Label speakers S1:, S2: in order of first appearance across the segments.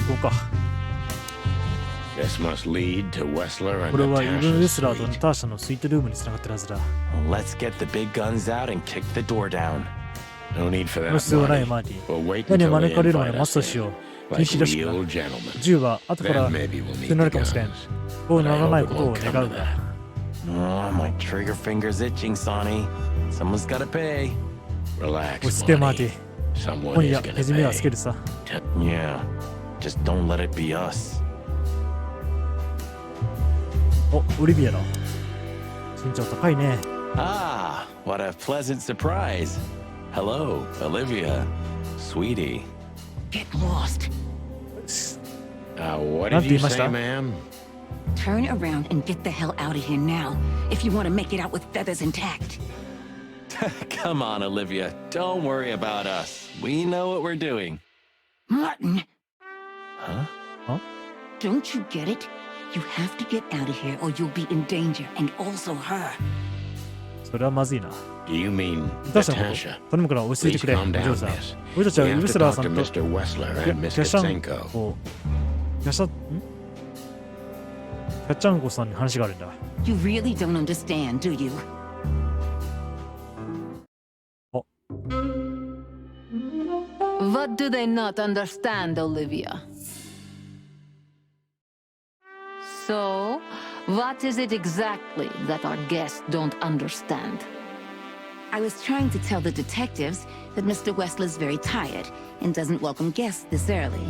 S1: こうか。
S2: This must lead to Wessler
S1: これ
S2: and
S1: はイブン・ウェスラーとナ
S2: Natasha's
S1: ターシャのスイートルームにつながってるはずだ。
S3: Let's get the big guns out and kick the door down.
S2: No need for
S1: この
S2: that,
S1: 必要はない
S2: Marty.
S1: マーティ。
S2: We'll wait
S1: 何を
S2: until
S1: 招
S2: they
S1: かれるまで
S2: invite
S1: 待つと
S2: us
S1: しよ
S2: in,
S1: う。
S2: like
S1: 禁止らしく
S2: real gentlemen.
S1: 銃は後から
S2: Then maybe we'll
S1: 必
S2: need
S1: 要にな
S2: the
S1: るかもしれん。
S2: guns.
S1: こうな
S2: But I
S1: らない
S2: hope
S1: こ
S2: it
S1: とを
S2: won't
S1: 願
S2: come
S1: う
S2: to
S1: が。
S3: Oh, my trigger finger's itching, Sonny. Someone's gotta pay.
S2: Relax,
S1: 落ち着けマー
S2: Marty.
S1: ティ。
S2: Someone
S1: 今
S2: is
S1: 夜
S2: gonna
S1: けじめはつけ
S2: pay.
S1: るさ。
S3: Yeah. Just don't let it be us.
S1: お、オリビアだ。身長高いね。
S3: Ah, what a pleasant surprise. Hello, Olivia. Sweetie.
S4: Get lost.
S2: What
S1: なん
S2: did
S1: て
S2: you
S1: 言いまし
S2: say,
S1: た？
S2: ma'am?
S4: Turn around and get the hell out of here now. If you want to make it out with feathers intact.
S3: Come on, Olivia. Don't worry about us. We know what we're doing.
S4: Martin,
S3: Huh?
S4: don't you get it? You have to get out of here or you'll be in danger, and also her.
S1: それはまずいな。
S2: Do you mean
S1: ナターシャのこ
S2: Natasha?
S1: と。頼むから落ち着い
S2: Please
S1: てくれ。お
S2: calm
S1: 嬢
S2: down,
S1: さん。
S2: miss.
S1: 俺たちは
S2: We
S1: ウ
S2: have
S1: ェ
S2: to
S1: スラー
S2: talk
S1: さん
S2: to
S1: と
S2: Mr. Wessler
S1: キ
S2: and
S1: ャ
S2: Miss
S1: シャン
S2: Katsenko.
S1: コ、キャシャッチャンコさんに話があるんだ。
S4: You really don't understand, do you?
S5: What do they not understand, Olivia? So, what is it exactly that our guests don't understand?
S4: I was trying to tell the detectives that Mr. Wessler's very tired and doesn't welcome guests this early.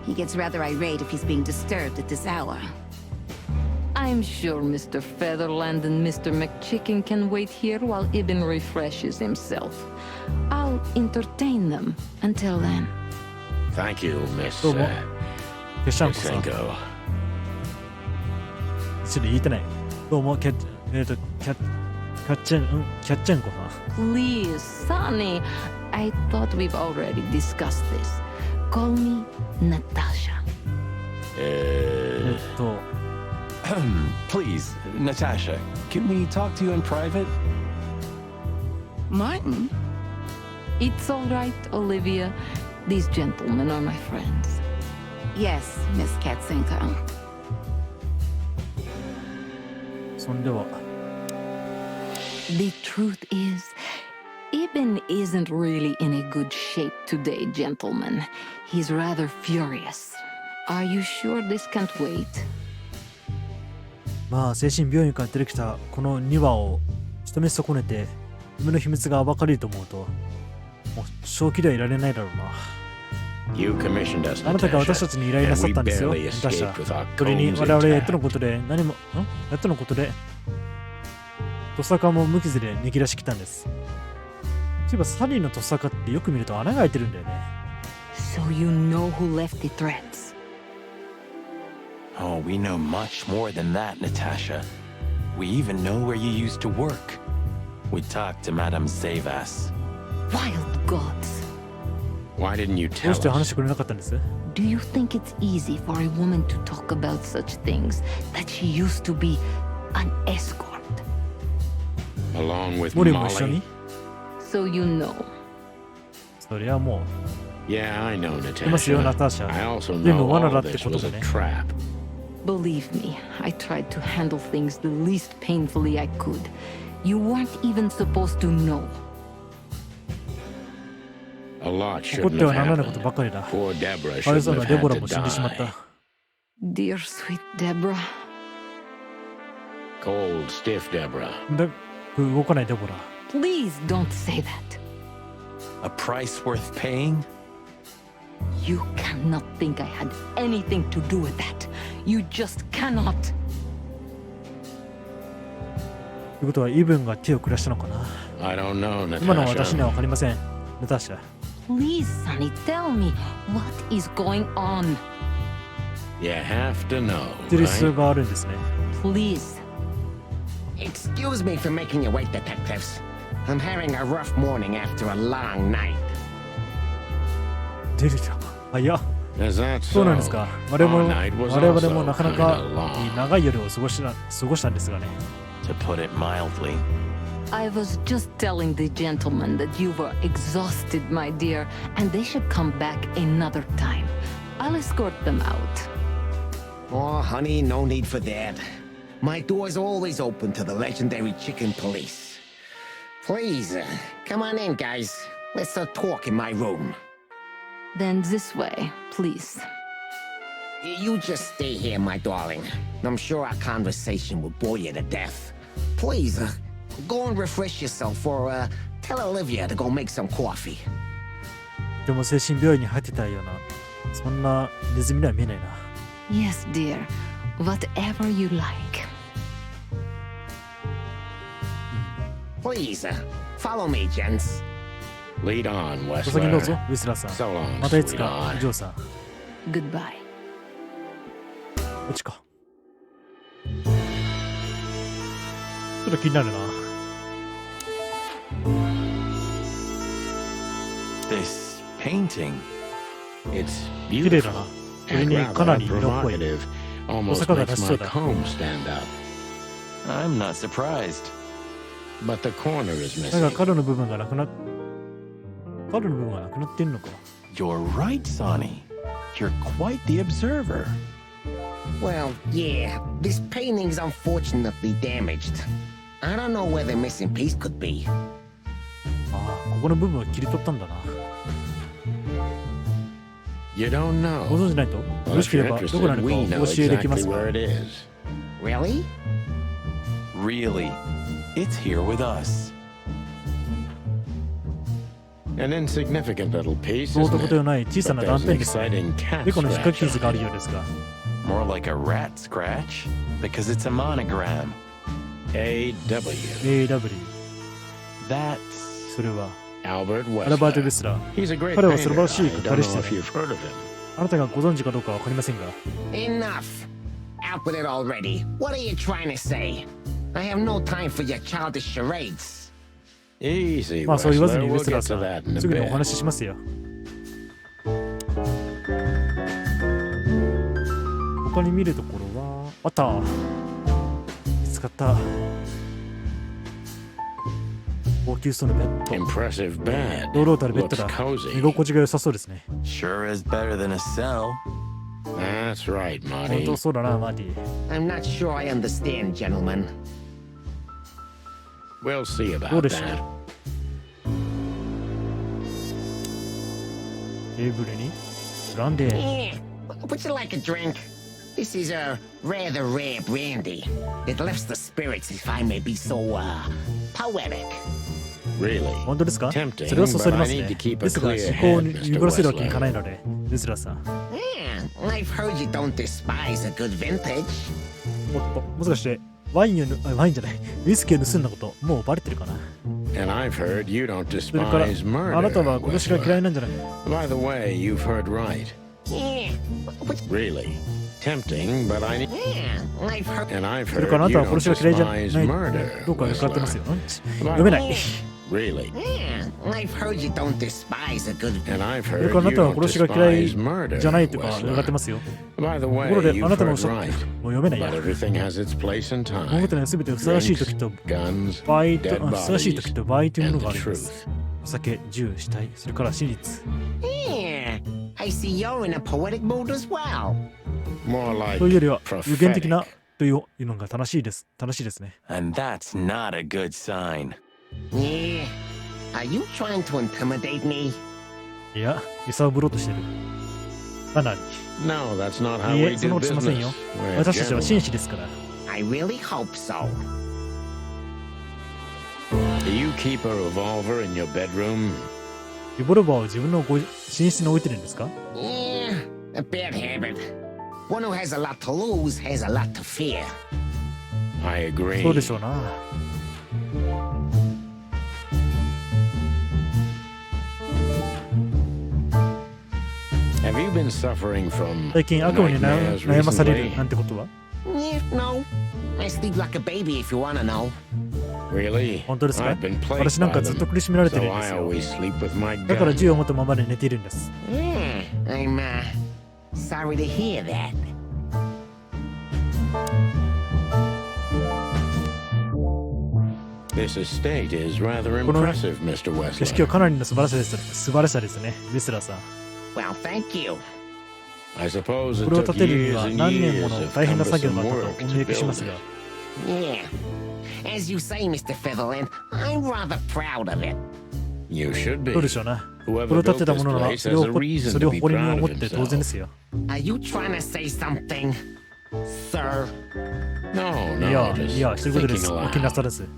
S4: He gets rather irate if he's being disturbed at this hour.
S5: I'm sure Mr. Featherland and Mr. McChicken can wait here while Ibn refreshes himself. I'll entertain them until then.
S2: Thank you, Miss
S1: どうも。キャシャンコさん。
S2: Katsenko.
S1: 一緒に言えてない。どうも、キャッチェンコさん。
S5: Please, Sonny. I thought we've already discussed this. Call me Natasha.
S3: Please, Natasha, can we talk to you in private?
S4: Martin?
S5: It's all right, Olivia. These gentlemen are my friends.
S4: Yes, Miss Katsenko.
S1: そんでは、
S5: The truth is, Ibn isn't really in a good shape today, gentlemen. He's rather furious. Are you sure this can't wait?
S1: まあ、精神病院から出てきたこの2羽を仕留め損ねて、夢の秘密が暴かれると思うと、もう正気ではいられないだろうな。
S2: You commissioned us,
S1: あなたが私
S2: Natasha,
S1: たちに依頼な
S2: and
S1: さっ
S2: we
S1: たんですよ。
S2: barely
S1: ナタシ
S2: escaped with
S1: ャ。
S2: our
S1: それに
S2: combs
S1: 我々はやっとの
S2: intact.
S1: ことで何も、やっとのことで、トサカも無傷で逃げ出してきたんです。そういえばサリーのトサカってよく見ると穴が開いてるんだよね。
S5: So you know who left the threats?
S3: Oh, we know much more than that, Natasha. We even know where you used to work. We talked to Madame Zavas.
S5: Wild gods.
S2: Why didn't you
S1: ど
S2: tell
S1: うして話し
S2: us?
S1: てくれなかったんです？
S5: Do you think it's easy for a woman to talk about such things that she used to be an escort?
S2: Along with
S1: モリも一緒
S2: Molly?
S1: に？
S5: So you know.
S1: そりゃもう、
S2: Yeah, I know,
S1: いますよ、ナ
S2: Natasha.
S1: ターシャ。
S2: I also
S1: 全部
S2: know
S1: 罠だ
S2: all
S1: って
S2: this
S1: こと
S2: was
S1: で
S2: a
S1: ね。
S2: trap.
S5: Believe me, I tried to handle things the least painfully I could. You weren't even supposed to know.
S2: A lot
S1: 怒っ
S2: shouldn't
S1: ては
S2: have
S1: ならないこと
S2: happened.
S1: ばかりだ。
S2: Poor Deborah
S1: かわいそう
S2: shouldn't
S1: な
S2: have
S1: デボ
S2: had
S1: ラ
S2: to
S1: も死んでしまっ
S2: die.
S1: た。
S5: Dear sweet Deborah.
S2: Cold, stiff Deborah.
S1: だ動かないデボラ。
S5: Please don't say that.
S3: A price worth paying?
S5: You cannot think I had anything to do with that. You just cannot.
S1: ということはイブンが手を下したのかな。
S2: I don't know,
S1: 今のは私には
S2: Natasha.
S1: 分かりません。ナターシャ。
S5: Please, Sonny, tell me what is going on.
S2: You have to know,
S1: 知ってる必要
S2: right?
S1: があるんですね。
S5: Please.
S6: Excuse me for making you wait, detectives. I'm having a rough morning after a long night.
S1: 出るじゃん。あ、いや、
S2: Is that
S1: そうなんです
S2: so?
S1: か。我々
S2: Our
S1: も
S2: night was
S1: 我々もな
S2: also
S1: かなか
S2: kinda long.
S1: 長い夜を過ごしたんですがね。
S3: To put it mildly.
S5: I was just telling the gentleman that you were exhausted, my dear, and they should come back another time. I'll escort them out.
S6: Oh, honey, no need for that. My door's always open to the legendary chicken police. Please, come on in, guys. Let's talk in my room.
S5: Then this way, please.
S6: You just stay here, my darling. I'm sure our conversation will bore you to death. Please, go and refresh yourself or tell Olivia to go make some coffee.
S1: でも精神病院に入ってたような、そんなネズミには見えないな。
S5: Yes, dear. Whatever you like.
S6: Please, follow me, gents.
S2: Lead on,
S1: お先にどうぞ
S2: Westler.
S1: ウェスラーさん。
S2: So long,
S1: またいつか
S2: sweetheart.
S1: ジョーさん。
S5: Goodbye.
S1: こっちか。ちょっと気になるな。
S3: This painting.
S2: It's
S1: 綺麗だな。
S2: beautiful
S1: それ
S2: and
S1: にかな
S2: rather
S1: り色っぽい。
S2: provocative. Almost
S1: 小坂が
S2: makes
S1: 出しそ
S2: my
S1: うだ。
S2: comb stand up.
S3: I'm not surprised.
S2: But the corner is
S1: なんか
S2: missing.
S1: 角の部分がなくなっ角の部分がなくなってんのか。
S3: You're right, Sonny. You're quite the observer.
S6: Well, yeah, this painting's unfortunately damaged. I don't know where the missing piece could be.
S1: ああ、ここの部分は切り取ったんだな。
S2: You don't
S1: ご
S2: know.
S1: 存知ないとよ
S2: Well,
S1: ろし
S2: if
S1: けれ
S2: you're
S1: ばどこな
S2: interested,
S1: のか
S2: we
S1: お
S2: know
S1: 教えできま
S2: exactly
S1: すか
S2: where it is.
S6: Really?
S3: Really, it's here with us.
S2: An insignificant little piece,
S1: どうと
S2: isn't
S1: こと
S2: it?
S1: ない小さ
S2: But
S1: な
S2: there's
S1: 断
S2: an
S1: 片ですね。
S2: exciting cat
S1: でこの引っか
S2: scratch
S1: き傷があ
S2: on
S1: る
S2: it.
S1: ようですが。
S3: More like a rat scratch, because it's a monogram.
S2: A.W.
S1: AW。
S3: That's
S1: それは
S2: Albert
S1: アルバート・ウェ
S2: Westler.
S1: スラー。
S2: He's a great
S1: 彼は素晴
S2: painter.
S1: らしい
S2: I
S1: 画
S2: don't
S1: 家でし
S2: know
S1: た
S2: if
S1: ね。
S2: you've heard of him.
S1: あなたがご存知かどうかわかりませんが。
S6: Enough. Out with it already. What are you trying to say? I have no time for your childish charades.
S2: Easy,
S1: まあそう言わず
S2: Westler.
S1: にウェ
S2: We'll
S1: スラー
S2: get
S1: さ
S2: to that in
S1: ん、
S2: a
S1: すぐにお
S2: bit.
S1: 話ししますよ。他に見るところは、あった。見つかった。高級そうなベッド。
S2: Impressive bed.
S1: 堂々たるベッド
S2: Looks
S1: だ。
S2: cozy.
S1: 寝心地が良さそうですね。
S3: sure is better than a cell.
S2: That's right,
S1: 本
S2: Marty.
S1: 当そうだな、マーティ。
S6: I'm not sure I understand, gentlemen.
S2: We'll see
S1: どう
S2: about
S1: でしょう。
S2: that.
S1: テーブルにブランデー。
S6: Yeah. Would you like a drink? This is a rather rare brandy. It lifts the spirits, if I may be so, poetic.
S2: Really?
S1: 本当ですか？
S2: Tempting,
S1: それはそそります
S2: but I
S1: ね
S2: need to keep。a
S1: ですが、
S2: clear
S1: 思考
S2: head,
S1: に濁らせるわけにいか
S2: Mr.
S1: ないので、ウェスラーさん。
S6: Yeah, I've heard you don't despise a good vintage.
S1: おっと、もしかしてワインじゃない、ウイスキーを盗んだこと、もうバレてるかな。
S2: And I've heard you don't
S1: それから、
S2: despise murder.
S1: あなたは殺しが嫌い
S2: Westler.
S1: なんじゃない。
S2: By the way, you've heard right.
S6: Yeah,
S2: Really? Tempting, but I need.
S6: yeah, I've heard.
S2: And I've
S1: それからあ
S2: heard
S1: な
S2: you
S1: たは
S2: don't
S1: 殺しが嫌いじゃな
S2: despise
S1: い。
S2: murder.
S1: どうか伺ってますよ。
S2: Westler.
S1: 読めない。
S2: Really?
S6: Yeah, I've heard you don't despise a good
S2: And I've
S1: それ
S2: heard
S1: からあな
S2: you
S1: たは
S2: don't
S1: 殺しが嫌い
S2: despise murder.
S1: じゃないとか伺って
S2: Westler.
S1: ますよ。
S2: By the
S1: ところ
S2: way,
S1: で、あ
S2: you've
S1: なたのおっ
S2: heard
S1: しゃる
S2: right.
S1: もう読めない
S2: But
S1: や。
S2: everything has its place and
S1: 物
S2: time.
S1: 事には全てふさわしい時と
S2: Guns,
S1: 場合
S2: dead
S1: と、ふさわしい時
S2: bodies,
S1: と場合というも
S2: and
S1: のがあ
S2: the
S1: ります。
S2: truth.
S1: お酒、銃、死体、それから真実。
S6: Yeah, I see you're in a poetic mood as well.
S2: More like
S1: というよりは、予言的
S2: prophetic.
S1: なというのが正しいです。正しいですね。
S3: And that's not a good sign.
S6: Yeah, are you trying to intimidate me?
S1: いや、揺さぶろうとしてる。かなり。
S2: No, that's not how
S1: い
S2: we
S1: え、そん
S2: do
S1: なことしませんよ
S2: business.。
S1: 私たちは紳士ですから。
S6: I really hope so.
S2: Do you keep a revolver in your bedroom?
S1: リボルバーを自分の寝室に置いてるんですか？
S6: Yeah, a bad habit. One who has a lot to lose has a lot to fear.
S2: I agree.
S1: そうでしょうな。
S2: Have you been suffering from
S1: 最近悪夢に
S2: nightmares
S1: 悩まされる
S2: recently?
S1: なんてことは？
S6: Yeah, no. I sleep like a baby if you wanna know.
S2: Really?
S1: 本当ですか？
S2: I've been plagued
S1: 私なん
S2: by
S1: かずっと
S2: them,
S1: 苦しめられてる
S2: so
S1: んです
S2: I
S1: よ。
S2: always sleep with my
S1: だから
S2: gun.
S1: 銃を持ったままで寝ているんです。
S6: Yeah, I'm, sorry to hear that.
S2: This estate is rather
S1: この
S2: impressive, Mr.
S1: 景色
S2: Westler.
S1: はかなりの素晴らしさですね、ウェスラーさん。
S6: Well, thank you.
S2: I suppose
S1: こ
S2: it
S1: れを
S2: took
S1: 立てるに
S2: years
S1: は
S2: and
S1: 何年も
S2: years
S1: の
S2: of
S1: 大変な作業があ
S2: cumbersome
S1: った
S2: work
S1: とお
S2: to
S1: 見受けします
S2: build
S1: が
S2: it.
S6: Yeah. As you say, Mr. Featherland, I'm rather proud of it.
S2: You should be.
S1: どうでしょうな。これ
S2: Whoever
S1: を立
S2: built
S1: てた
S2: this
S1: ものは
S2: place
S1: それ
S2: has
S1: を
S2: a reason
S1: それ
S2: to
S1: を
S2: be
S1: 誇りに
S2: proud
S1: 思
S2: of
S1: って当然で
S2: himself.
S1: すよ。
S6: Are you trying to say something, sir?
S2: No,
S1: いや
S2: no, just
S1: いや、してることで
S2: thinking
S1: す。お気にな
S2: aloud.
S1: さらず。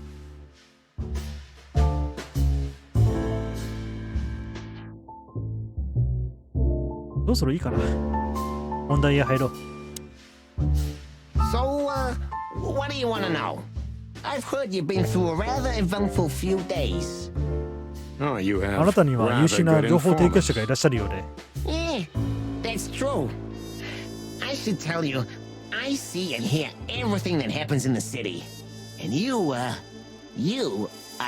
S1: どうするいいかな。本題へ入ろう。
S6: So, what do you want to know? I've heard you've been through a rather eventful few days.
S2: Oh, you
S1: あな
S2: have
S1: たには優秀
S2: rather
S1: な
S2: good
S1: 情報提供
S2: informants.
S1: 者がいらっしゃるようで。
S6: Yeah, that's true. I should tell you, I see and hear everything that happens in the city. And you are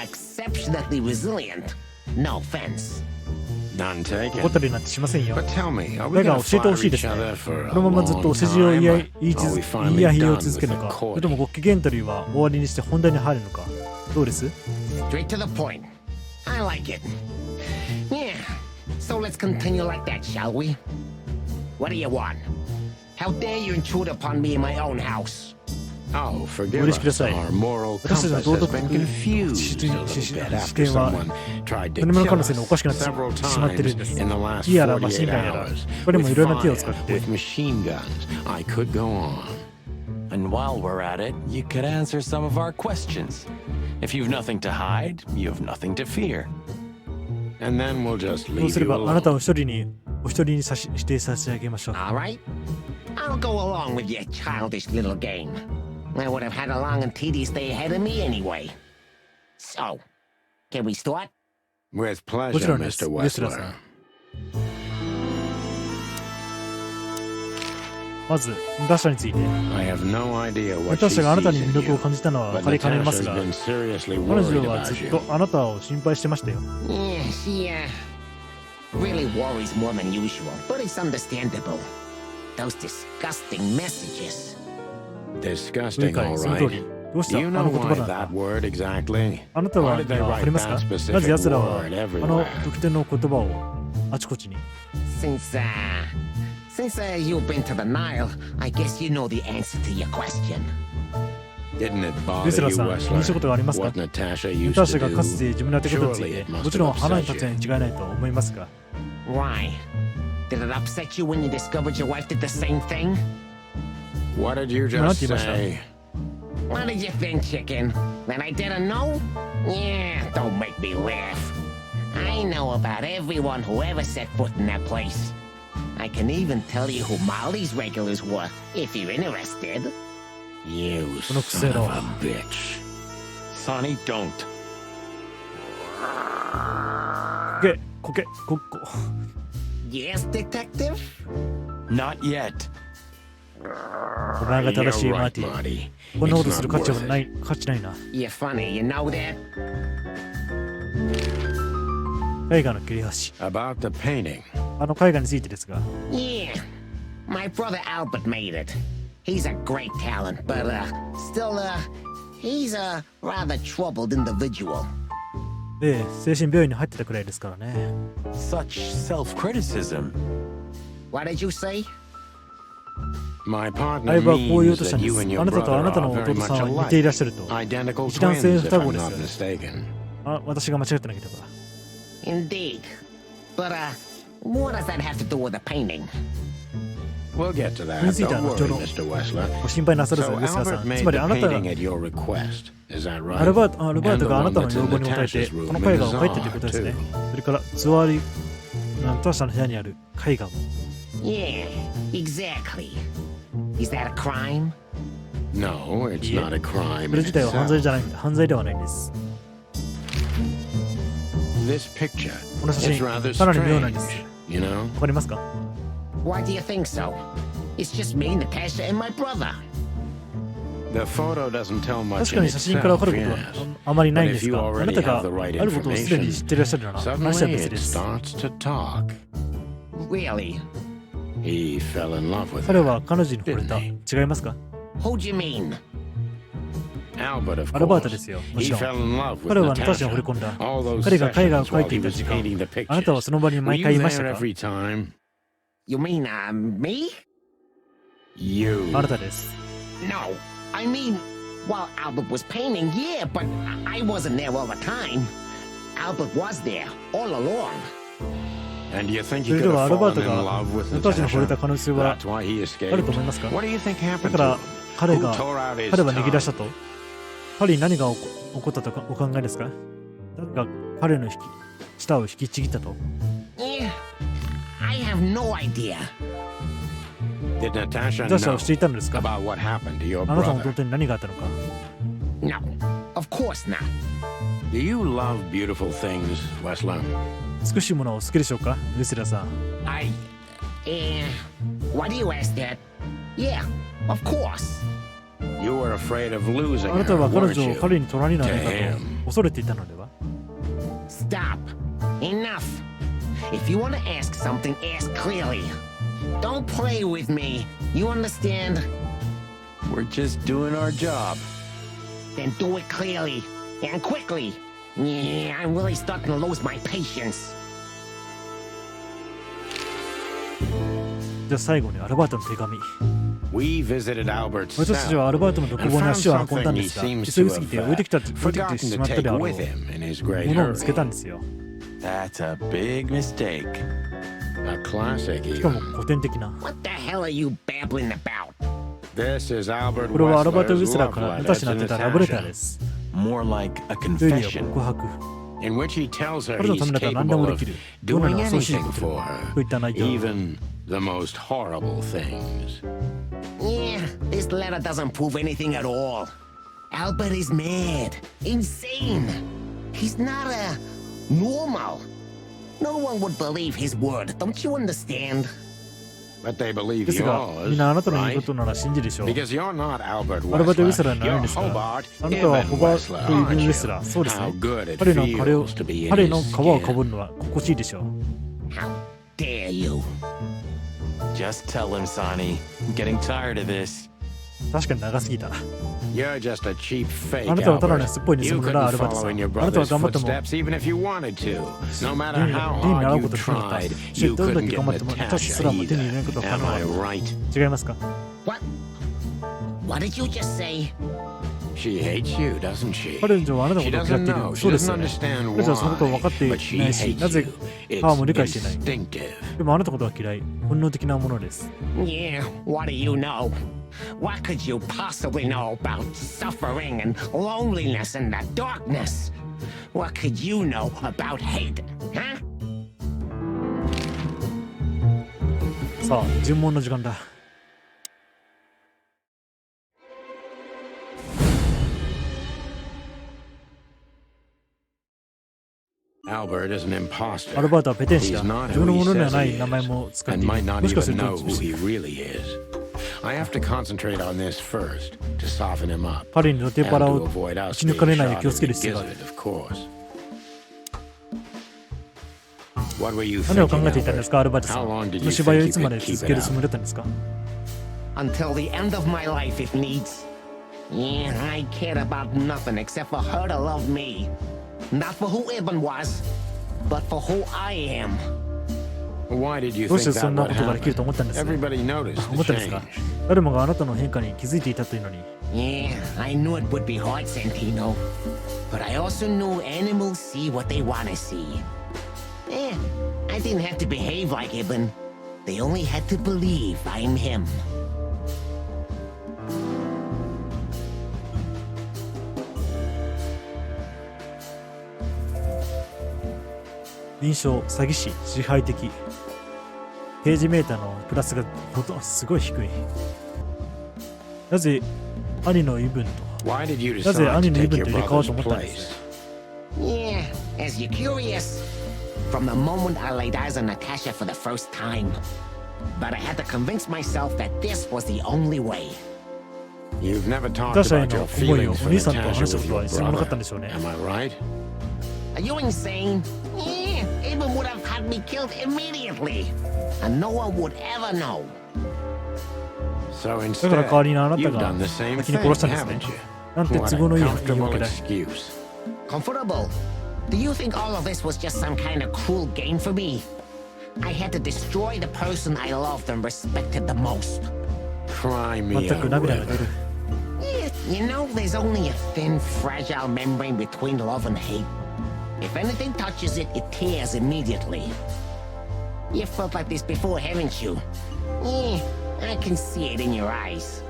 S6: exceptionally resilient. No offense.
S2: None
S1: 怒った
S2: taken.
S1: りなんてしませんよ。
S2: But tell me, are
S1: だ
S2: we
S1: が
S2: gonna
S1: 教えてほ
S2: fire
S1: しいで
S2: each
S1: すね。
S2: other for
S1: こ
S2: a
S1: のままずっ
S2: long
S1: とお世辞を
S2: time?
S1: 言
S2: Or
S1: い言い
S2: are
S1: 言
S2: we
S1: い
S2: finally
S1: やひ
S2: done
S1: を続けるの
S2: with
S1: か、
S2: the
S1: それとも
S2: courting?
S1: ご機嫌取りは終わりにして本題に入るのか。どうです？
S6: Straight to the point. I like it. Yeah, so let's continue like that, shall we? What do you want? How dare you intrude upon me in my own house?
S2: Oh,
S1: お
S2: forgive
S1: 許しくだ
S2: us.
S1: さい。
S2: Our moral
S1: 私たちの
S2: compass
S1: 道
S2: has
S1: 徳
S2: been confused a
S1: 視
S2: little bit
S1: 視
S2: after
S1: 点は
S2: someone tried to
S1: 何者か
S2: kill
S1: のせいにお
S2: us
S1: かしくなって
S2: several
S1: しまってるん
S2: times
S1: です。
S2: in the last
S1: 火やらマシン
S2: 48
S1: ガンやら、
S2: hours.
S1: これもい
S2: With
S1: ろんな手を
S2: fire,
S1: 使って
S2: with machine guns. I could go on.
S3: And while we're at it, you could answer some of our questions. If you've nothing to hide, you have nothing to fear.
S2: And then we'll just
S1: そう
S2: leave
S1: すれ
S2: you
S1: ばあなた
S2: alone.
S1: をお一人に指定差し上げましょう。
S6: All right? I'll go along with your childish little game. I would have had a long and tedious day ahead of me anyway. So, can we start?
S2: With
S1: もち
S2: pleasure,
S1: ろんです。
S2: Mr.
S1: レスラーさ
S2: Wessler.
S1: ん。まず、ナタシャについて。
S2: I have no idea
S1: ナ
S2: what
S1: タ
S2: she
S1: シャがあなた
S2: sees
S1: に
S2: in
S1: 魅力を
S2: you.
S1: 感じたのは
S2: But
S1: 分かりかねま
S2: Natasha's
S1: すが、
S2: been seriously
S1: 彼
S2: worried
S1: 女はず
S2: about
S1: っ
S2: you.
S1: とあなたを心配してましたよ。
S6: Yeah, she, really worries more than usual, but it's understandable. Those disgusting messages.
S1: 理
S2: Disgusting,
S1: 解、
S2: all
S1: その通り。
S2: right.
S1: どうした
S2: Do you
S1: あ
S2: know
S1: の言葉
S2: why
S1: なん
S2: that
S1: だ
S2: word exactly?
S1: あなた
S2: Why
S1: は
S2: did they
S1: わか
S2: write
S1: りますか
S2: that
S1: な
S2: specific
S1: ぜ奴らは
S2: word
S1: あの
S2: everywhere?
S1: 特定の言葉をあちこちに。
S6: Since you've been to the Nile, I guess you know the answer to your question.
S2: Didn't it
S1: レ
S2: bother
S1: スラー
S2: you,
S1: さん、気にしたこと
S2: Wessler?
S1: がありますか
S2: What Natasha
S1: ナ
S2: used
S1: タシ
S2: to
S1: ャがかつて
S2: do?
S1: 自分のやったことについ
S2: Surely
S1: て、
S2: it must
S1: もちろん
S2: have
S1: 腹に
S2: upset
S1: 立つ
S2: you.
S1: に違いないと思いますが、
S6: Why? Did it upset you when you discovered your wife did the same thing?
S2: What did you
S1: なん
S2: just
S1: て言いました
S2: say?
S6: What did you think, chicken? That I didn't know? Yeah, don't make me laugh. I know about everyone who ever set foot in that place. I can even tell you who Molly's regulars were, if you're interested.
S2: You
S1: この
S2: son
S1: 癖
S2: of
S1: の
S2: a bitch.
S3: Sonny, don't.
S1: こけ、ここ。
S6: Yes, detective?
S3: Not yet.
S1: お前が正しい
S2: You're
S1: マー
S2: right,
S1: ティ。
S2: Marty.
S1: こんなこ
S2: It's
S1: とする
S2: not
S1: 価値は
S2: worth
S1: な
S2: it.
S1: い、価値ないな。
S6: You're funny, you know that?
S1: 絵画の切れ端。
S2: About the painting.
S1: あの絵画についてですが、
S6: Yeah. My brother Albert made it. He's a great talent, but, still, he's a rather troubled individual.
S1: ええ、精神病院に入ってたくらいですからね。
S3: Such self-criticism.
S6: What did you say?
S2: My
S1: 相
S2: partner
S1: 場はこう言おうと
S2: means
S1: した
S2: that
S1: んで
S2: you
S1: す。
S2: and
S1: あ
S2: your
S1: なたとあ
S2: brother
S1: なた
S2: are
S1: の
S2: very
S1: 弟さん
S2: much
S1: は似てい
S2: alike.
S1: らっしゃると。
S2: Identical
S1: 一男性
S2: twins,
S1: 双
S2: if
S1: 子
S2: I'm
S1: です
S2: not
S1: よ。
S2: mistaken.
S1: 私が間違ってなければ。
S6: Indeed. But, what does that have to do with the painting?
S2: We'll get to that.
S1: これについては
S2: Don't
S1: 後ほ
S2: worry,
S1: ど
S2: Mr. Wessler.
S1: ご心配なさらず
S2: So
S1: レスラーさ
S2: Albert
S1: ん。つ
S2: made
S1: まり
S2: the
S1: あなたが
S2: painting at your request. Is that right?
S1: アルバートがあなたの
S2: And the
S1: 要
S2: one
S1: 望に
S2: that's
S1: 応
S2: in
S1: えて
S2: Natasha's
S1: この
S2: room
S1: 絵
S2: in
S1: 画
S2: the
S1: を描いてということですね
S2: Czar,。
S1: それからツアーリナタシャの部屋にある絵画も。
S6: Yeah, exactly. Is that a crime?
S2: No, it's
S1: Yeah.
S2: not a crime.
S1: それ
S2: in
S1: 自体は犯罪
S2: itself.
S1: じゃないんだ。犯罪ではないんです。
S2: This picture
S1: この写
S2: is
S1: 真、
S2: rather
S1: かなり妙なんです。
S2: strange. You know?
S1: わかりますか
S6: Why do you think so? It's just me, Natasha, and my brother.
S2: The photo doesn't tell much
S1: 確
S2: in
S1: かに写真からわか
S2: itself,
S1: ること
S2: yes.
S1: はあまりないん
S2: But
S1: で
S2: if
S1: す
S2: you
S1: が、あな
S2: already
S1: たが
S2: have the right
S1: あることをすでに知っていらっしゃるなら、話は
S2: Suddenly
S1: 別
S2: it
S1: です。
S2: starts to talk.
S6: Really?
S2: He fell in love with
S1: 彼
S2: her.
S1: は彼女に惚れた。違いますか
S6: Who'd you mean?
S2: Albert, of
S1: アルバート
S2: course.
S1: ですよ。も
S2: He
S1: ちろん。
S2: fell in love with
S1: 彼はナタシャ
S2: Natasha.
S1: に惚れ込んだ。
S2: All those
S1: 彼が絵画を
S2: sessions
S1: 描い
S2: while
S1: てい
S2: he
S1: た
S2: was
S1: 時間、
S2: painting the
S1: あなたは
S2: pictures.
S1: その場に
S2: Were
S1: 毎
S2: you
S1: 回いました
S2: there
S1: か
S2: every time?
S6: You mean, me?
S3: You.
S1: あなたです。
S6: No, I mean, while Albert was painting, yeah, but I wasn't there all the time. Albert was there all along.
S3: And you think
S1: そ
S3: you
S1: れで
S3: could
S1: はア
S3: have
S1: ルバー
S3: fallen
S1: ト
S3: in
S1: が
S3: love with
S1: ナターシャに惚れた
S3: Natasha?
S1: 可能性は
S3: That's why he
S1: ある
S3: escaped.
S1: と思いますか？
S3: What do you think
S1: だ
S3: happened
S1: から
S3: to him?
S1: 彼
S3: Who
S1: が
S3: tore out his
S1: 彼は逃げ出した
S3: tongue?
S1: と彼に何が起こったとお考えですか？誰が彼の舌を引きちぎったと？
S6: Yeah, I have no idea.
S3: Did Natasha
S1: ナターシャは
S3: know
S1: 知っていたのですか？
S3: about what happened to your
S1: あなたの
S3: brother?
S1: 弟に何があったのか？
S6: No, of course not.
S3: Do you love beautiful things, Westler?
S1: 美しいものを好きでしょうか？ウェスラーさん。
S6: Why do you ask that? Yeah, of course.
S3: You were afraid of losing
S1: あなた
S3: her,
S1: は彼
S3: weren't
S1: 女を
S3: you?
S1: 彼に取られないのか
S3: Damn.
S1: と恐れていたのでは？
S6: Stop. Enough. If you want to ask something, ask clearly. Don't play with me. You understand?
S3: We're just doing our job.
S6: Then do it clearly and quickly. Yeah, I'm really starting to lose my patience.
S1: じゃあ最後にアルバートの手紙。
S3: We visited Albert's
S1: 私たち
S3: cell
S1: はアルバートの独
S3: and
S1: 房に
S3: found
S1: 足を運んだ
S3: something
S1: んで
S3: he
S1: すが、
S3: seems
S1: 急
S3: to
S1: ぎすぎて置いてきて
S3: have
S1: しまった
S3: forgotten to
S1: であ
S3: take
S1: ろう
S3: with him in his great
S1: ものを見つけたん
S3: hurry.
S1: ですよ。
S3: That's a big mistake. A classic
S1: しかも
S3: even.
S1: 古典的な。
S6: What the hell are you babbling about?
S3: This is Albert
S1: これはアルバート・ウィ
S3: Wessler's
S1: スラー
S3: love
S1: から
S3: letter
S1: ナタシに
S3: to
S1: 宛てたラブレター
S3: Natasha,
S1: です。
S3: more like a
S1: 推理や
S3: confession
S1: 告白。
S3: in which he tells her
S1: 彼の
S3: he's
S1: ためだったら何でも
S3: capable
S1: でき
S3: of
S1: る。どのよう
S3: doing
S1: な恐ろしい
S3: anything
S1: ことで
S3: for
S1: も
S3: her,
S1: といった内容。
S3: even the most horrible things.
S6: Yeah, this letter doesn't prove anything at all. Albert is mad, insane. He's not normal. No one would believe his word, don't you understand?
S3: But they believe
S1: ですが、みん
S3: yours,
S1: なあなたの言うこ
S3: right?
S1: となら信じるでしょう。
S3: Because you're not Albert
S1: アルバート・ウィス
S3: Wessler.
S1: ラーになるん
S3: You're
S1: ですが、
S3: Hobart
S1: あなたは
S3: Ibn
S1: ホバー
S3: Wessler,
S1: ト・イブン・ウ
S3: aren't
S1: ェ
S3: you?
S1: スラー。そうです
S3: How
S1: ね。
S3: good it
S1: 彼の彼
S3: feels
S1: を
S3: to be in
S1: 彼の
S3: his
S1: 皮をか
S3: skin.
S1: ぶるのは心地いいでしょう。
S6: How dare you?
S3: Just tell him, Sonny. I'm getting tired of this.
S1: 確かに長すぎた。
S3: You're just a cheap fake,
S1: あなたはただの
S3: Albert.
S1: 安っぽい偽
S3: You
S1: 物だ、ア
S3: couldn't
S1: ルバートさ
S3: follow
S1: ん。
S3: in your
S1: あなたは
S3: brother's
S1: 頑張っても、
S3: footsteps even if you wanted to. No matter
S1: 例に
S3: how
S1: 習
S3: hard
S1: う
S3: you
S1: ことしなかった。
S3: tried,
S1: そして
S3: you
S1: どれだ
S3: couldn't
S1: け
S3: get
S1: 頑張っても、私す
S3: Natasha
S1: らも手に入れない
S3: either.
S1: ことは可
S3: Am
S1: 能
S3: I
S1: だ。
S3: right?
S1: 違いますか？
S6: What? What did you just say?
S3: She hates you, doesn't she?
S1: 彼女はあなたの
S3: She
S1: ことを嫌っ
S3: doesn't
S1: ている。
S3: know.
S1: そ
S3: She
S1: うです
S3: doesn't
S1: よね。
S3: understand
S1: 彼女はそのことを分かって
S3: why,
S1: い
S3: but she
S1: ないし、
S3: hates
S1: なぜ
S3: you.
S1: かも
S3: It's
S1: 理解していない。
S3: instinctive.
S1: でもあなたのことは嫌い。本能的なものです。
S6: Yeah, what do you know? What could you possibly know about suffering and loneliness and the darkness? What could you know about hate, huh?
S1: さあ、尋問の時間だ。
S3: Albert is an imposter.
S1: アルバートはペテン師だ。
S3: He's not
S1: 自分の
S3: who
S1: も
S3: he
S1: のでは
S3: says
S1: ない
S3: he
S1: 名前
S3: is,
S1: も使ってい
S3: and might
S1: る。
S3: not
S1: もしかす
S3: even
S1: ると
S3: know who he really is. I have to concentrate on this first to soften him up
S1: 彼にロテ
S3: and
S1: パラ
S3: to
S1: を
S3: avoid
S1: 打
S3: us
S1: ち抜
S3: being
S1: かれないよう
S3: shot
S1: 気をつけ
S3: in
S1: る
S3: the
S1: 必要がある。
S3: gizzard, of course. What were you
S1: 何を
S3: thinking,
S1: 考えていたんです
S3: Albert?
S1: か、アルバートさ
S3: How
S1: ん。
S3: long
S1: こ
S3: did
S1: の
S3: you
S1: 芝居を
S3: think
S1: いつま
S3: you
S1: で
S3: could keep
S1: 続け
S3: it
S1: るつも
S3: up?
S1: りだったんですか？
S6: Until the end of my life if needs. Yeah, I cared about nothing except for her to love me. Not for who Ibn was, but for who I am.
S3: Why did you
S1: どうして
S3: think
S1: そ
S3: that
S1: んな
S3: would
S1: ことができると
S3: happen?
S1: 思ったんですか？
S3: Everybody noticed
S1: 思っ
S3: the
S1: たんですか？
S3: change.
S1: 誰もがあなたの変化に気づいていたというのに。
S6: Yeah, I knew it would be hard, Santino. But I also knew animals see what they want to see. Eh, I didn't have to behave like Ibn. They only had to believe I'm him.
S1: 印象、詐欺師、支配的。ページメーターのプラスがすごい低い。なぜ兄の身分と
S3: Why did you
S1: なぜ
S3: decide
S1: 兄
S3: to
S1: の身
S3: take
S1: 分
S3: your
S1: と入れ替わろう
S3: brother's
S1: と思ったんです
S3: place?
S6: Yeah, as you're curious. From the moment I laid eyes on Natasha for the first time. But I had to convince myself that this was the only way.
S3: You've never
S1: ナ
S3: talked
S1: タシャへ
S3: about
S1: の
S3: your
S1: 思いをお
S3: feelings for
S1: 兄さんと
S3: Natasha
S1: 話した
S3: with
S1: ことは
S3: your
S1: 一度もなかったん
S3: brother.
S1: でしょうね。
S3: Am I right?
S6: Are you insane? Yeah, Ibn would have had me killed immediately. And no one would ever know.
S3: So
S1: だから代わ
S3: instead,
S1: りにあなた
S3: you've
S1: が
S3: done the same
S1: 先に
S3: thing,
S1: 殺したんですね
S3: haven't you?。
S1: なんて
S3: What
S1: 都合
S3: a
S1: のいい言い訳
S3: comfortable
S1: だ。
S3: excuse.
S6: Comfortable? Do you think all of this was just some kind of cruel game for me? I had to destroy the person I loved and respected the most.
S2: Cry me
S1: 全く
S2: a
S1: 涙が出
S2: river.
S1: る。
S6: You know, there's only a thin, fragile membrane between love and hate. If anything touches it, it tears immediately. You felt like this before, haven't you? Yeah, I can see it in your eyes.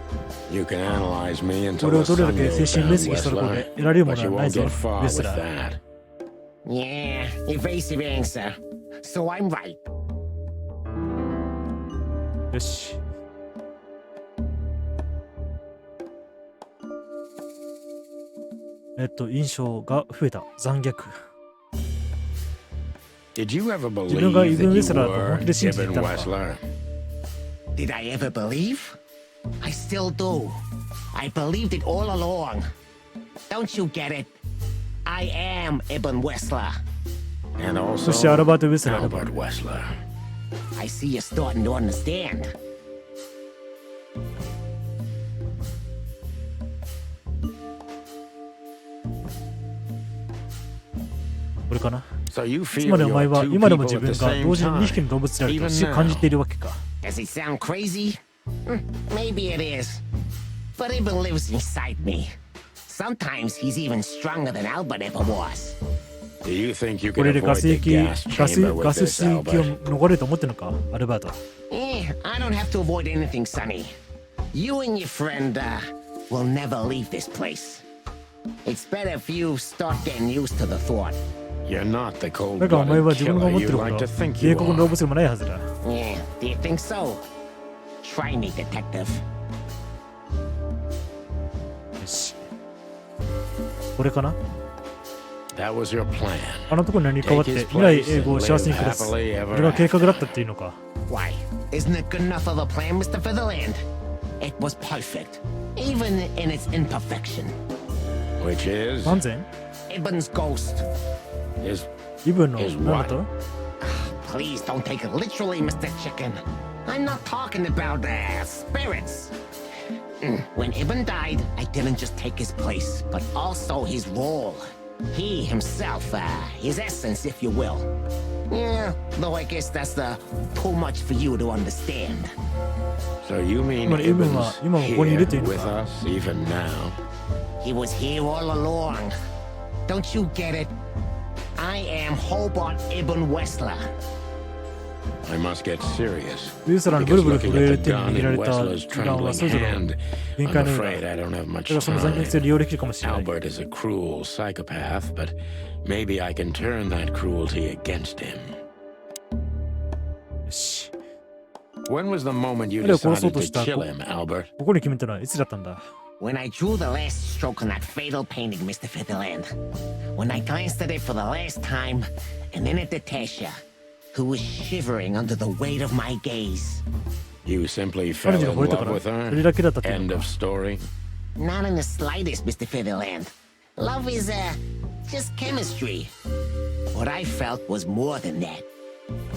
S2: You can analyze me until
S1: 俺を
S2: the
S1: どれだ
S2: sun
S1: け
S2: goes
S1: 精神
S2: down,
S1: 分析したところで
S2: Westler.
S1: 得られるも
S2: But
S1: の
S2: you
S1: はない
S2: won't
S1: ぞ、
S2: get
S1: ウ
S2: far
S1: ェス
S2: with
S1: ラー。
S2: that.
S6: Yeah, evasive answer. So I'm right.
S1: よし。印象が増えた。残虐。
S2: Did you ever
S1: 自分が
S2: believe
S1: イブン・ウ
S2: that
S1: ェス
S2: you
S1: ラーと
S2: were
S1: 本気で信じてい
S2: Ibn
S1: たのか。
S2: Westler?
S6: Did I ever believe? I still do. I believed it all along. Don't you get it? I am Ibn Westler.
S2: And
S1: そしてアル
S2: also
S1: バート・ウェスラーだ。
S2: Albert Westler.
S6: I see you're starting to understand.
S1: これかな。
S2: So you
S1: つ
S2: feel
S1: まりお前
S2: you're
S1: は
S2: two
S1: 今でも
S2: people
S1: 自
S2: at
S1: 分
S2: the
S1: が同
S2: same
S1: 時に2匹
S2: time.
S1: の動物であると
S2: Even
S1: 感じ
S2: now.
S1: ているわけか。
S6: Does it sound crazy? Maybe it is. But Ibn lives inside me. Sometimes he's even stronger than Albert ever was.
S2: Do you think you
S1: こ
S2: can
S1: れで
S2: avoid
S1: ガス
S2: the
S1: 液、
S2: gas
S1: ガス
S2: chamber with
S1: 水
S2: this,
S1: 域を
S2: Albert?
S1: 逃れると思ってるのか、アルバート。
S6: I don't have to avoid anything, Sonny. You and your friend, will never leave this place. It's better if you start getting used to the thought.
S2: You're not the
S1: だからお前は
S2: cold-blooded
S1: 自分が
S2: killer
S1: 思って
S2: you
S1: るほ
S2: like
S1: ど
S2: to think
S1: 冷
S2: you
S1: 酷な動
S2: are.
S1: 物でもないはずだ。
S6: Yeah, do you think so? Try me, detective.
S1: よし。これかな。
S2: That was your plan.
S1: あのところに変わって未来英語を幸せに暮らす。それが計画だったっていうのか。
S6: Why? Isn't it good enough of a plan, Mr. Featherland? It was perfect, even in its imperfection.
S2: Which is
S1: 何千
S6: Ibn's ghost.
S2: is
S1: イブンの
S2: is
S1: 何だと
S6: Please don't take it literally, Mr. Chicken. I'm not talking about spirits. When Ibn died, I didn't just take his place, but also his role. He himself, his essence, if you will. Yeah, though I guess that's too much for you to understand.
S2: so you mean
S1: つまりイブン
S2: Ibn's
S1: は今もここにい
S2: here
S1: るというの
S2: with
S1: か。
S2: us even now?
S6: He was here all along. Don't you get it? I am Hobart Ibn Westler.
S2: I must get serious.
S1: ウェスラーのブル
S2: Because
S1: ブル
S2: looking
S1: 震え
S2: at
S1: る
S2: the
S1: 手に
S2: gun
S1: 握ら
S2: in
S1: れた
S2: Westler's
S1: 時間は
S2: trembling
S1: それぞれ
S2: hand,
S1: 限
S2: I'm
S1: 界のようだ。
S2: afraid I don't have
S1: だ
S2: much
S1: からその残虐性を
S2: time.
S1: 利用できるかもしれない。
S2: Albert is a cruel psychopath, but maybe I can turn that cruelty against him.
S1: よし。
S2: When was the moment you
S1: 彼を殺そう
S2: decided
S1: と
S2: to
S1: した
S2: kill him, Albert?
S1: ここに決めたのはいつだったんだ。
S6: When I drew the last stroke on that fatal painting, Mr. Featherland. When I glanced at it for the last time, and then at Natasha, who was shivering under the weight of my gaze.
S2: You simply
S1: 彼
S2: fell
S1: 女が
S2: in
S1: 惚れたか
S2: love
S1: ら
S2: with
S1: それ
S2: her?
S1: だけだったっていう
S2: End
S1: の
S2: of
S1: か。
S2: story?
S6: Not in the slightest, Mr. Featherland. Love is, just chemistry. What I felt was more than that.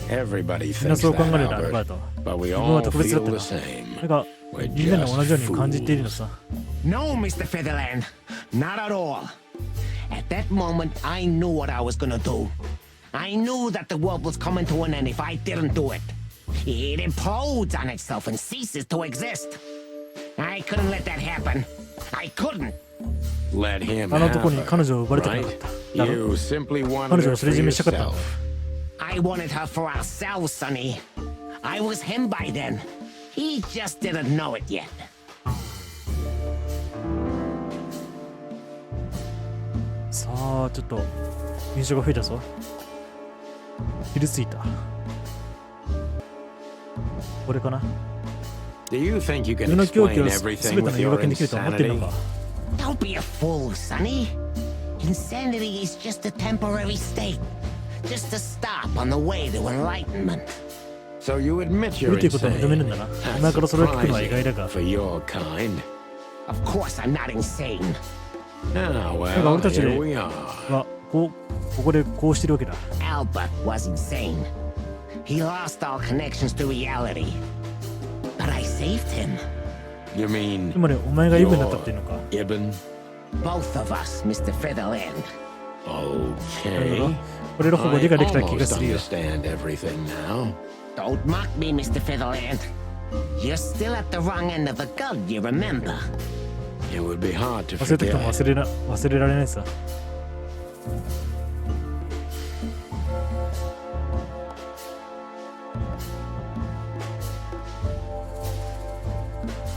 S2: Everybody
S1: みんな
S2: thinks
S1: そう考え
S2: that,
S1: るんだ、アルバー
S2: Albert.
S1: ト。
S2: But we
S1: 自分は
S2: all
S1: 特別だっ
S2: feel
S1: た
S2: the
S1: な。
S2: same.
S1: だが、
S2: We're
S1: みんなの同じように感じている
S2: just
S1: のさ。
S6: No, Mr. Featherland. Not at all. At that moment, I knew what I was gonna do. I knew that the world was coming to an end if I didn't do it. It implodes on itself and ceases to exist. I couldn't let that happen. I couldn't.
S2: Let him
S1: あの
S2: have
S1: 男に
S2: her,
S1: 彼女を奪われたくな
S2: right?
S1: かった。だろ
S2: You simply
S1: 彼
S2: wanted
S1: 女
S2: her
S1: を
S2: for
S1: 独り占めしたかったんだ。
S2: yourself.
S6: I wanted her for ourselves, Sonny. I was him by then. He just didn't know it yet.
S1: さあ、ちょっと、印象が増えたぞ。傷ついた。これかな。
S2: Do you think you
S1: 自
S2: can
S1: 分の狂気
S2: explain
S1: を全
S2: everything
S1: ての
S2: with
S1: 言い
S2: your
S1: 訳にできると思っているの
S2: insanity?
S1: か。
S6: Don't be a fool, Sonny. Insanity is just a temporary state. Just a stop on the way to enlightenment.
S2: So you admit
S1: いる
S2: you're
S1: ということを認めるん
S2: insane.
S1: だな。お
S2: That's
S1: 前からそれを聞くのは意外だ
S2: surprising
S1: が。
S2: for your kind.
S6: Of course, I'm not insane.
S2: Ah,
S1: だから
S2: well,
S1: 俺たち
S2: here we are.
S1: はここでこうしてるわけだ。
S6: Albert was insane. He lost all connections to reality. But I saved him.
S2: You mean
S1: つまりお前がイブになったっていうのか。
S2: Ibn?
S6: Both of us, Mr. Featherland.
S2: Okay.
S1: これのほぼ理
S2: I
S1: 解できた気が
S2: almost
S1: するよ。
S2: understand everything now.
S6: Don't mock me, Mr. Featherland. You're still at the wrong end of the gun, you remember?
S2: It would be hard to
S1: 忘れてても
S2: forget.
S1: 忘れられないさ。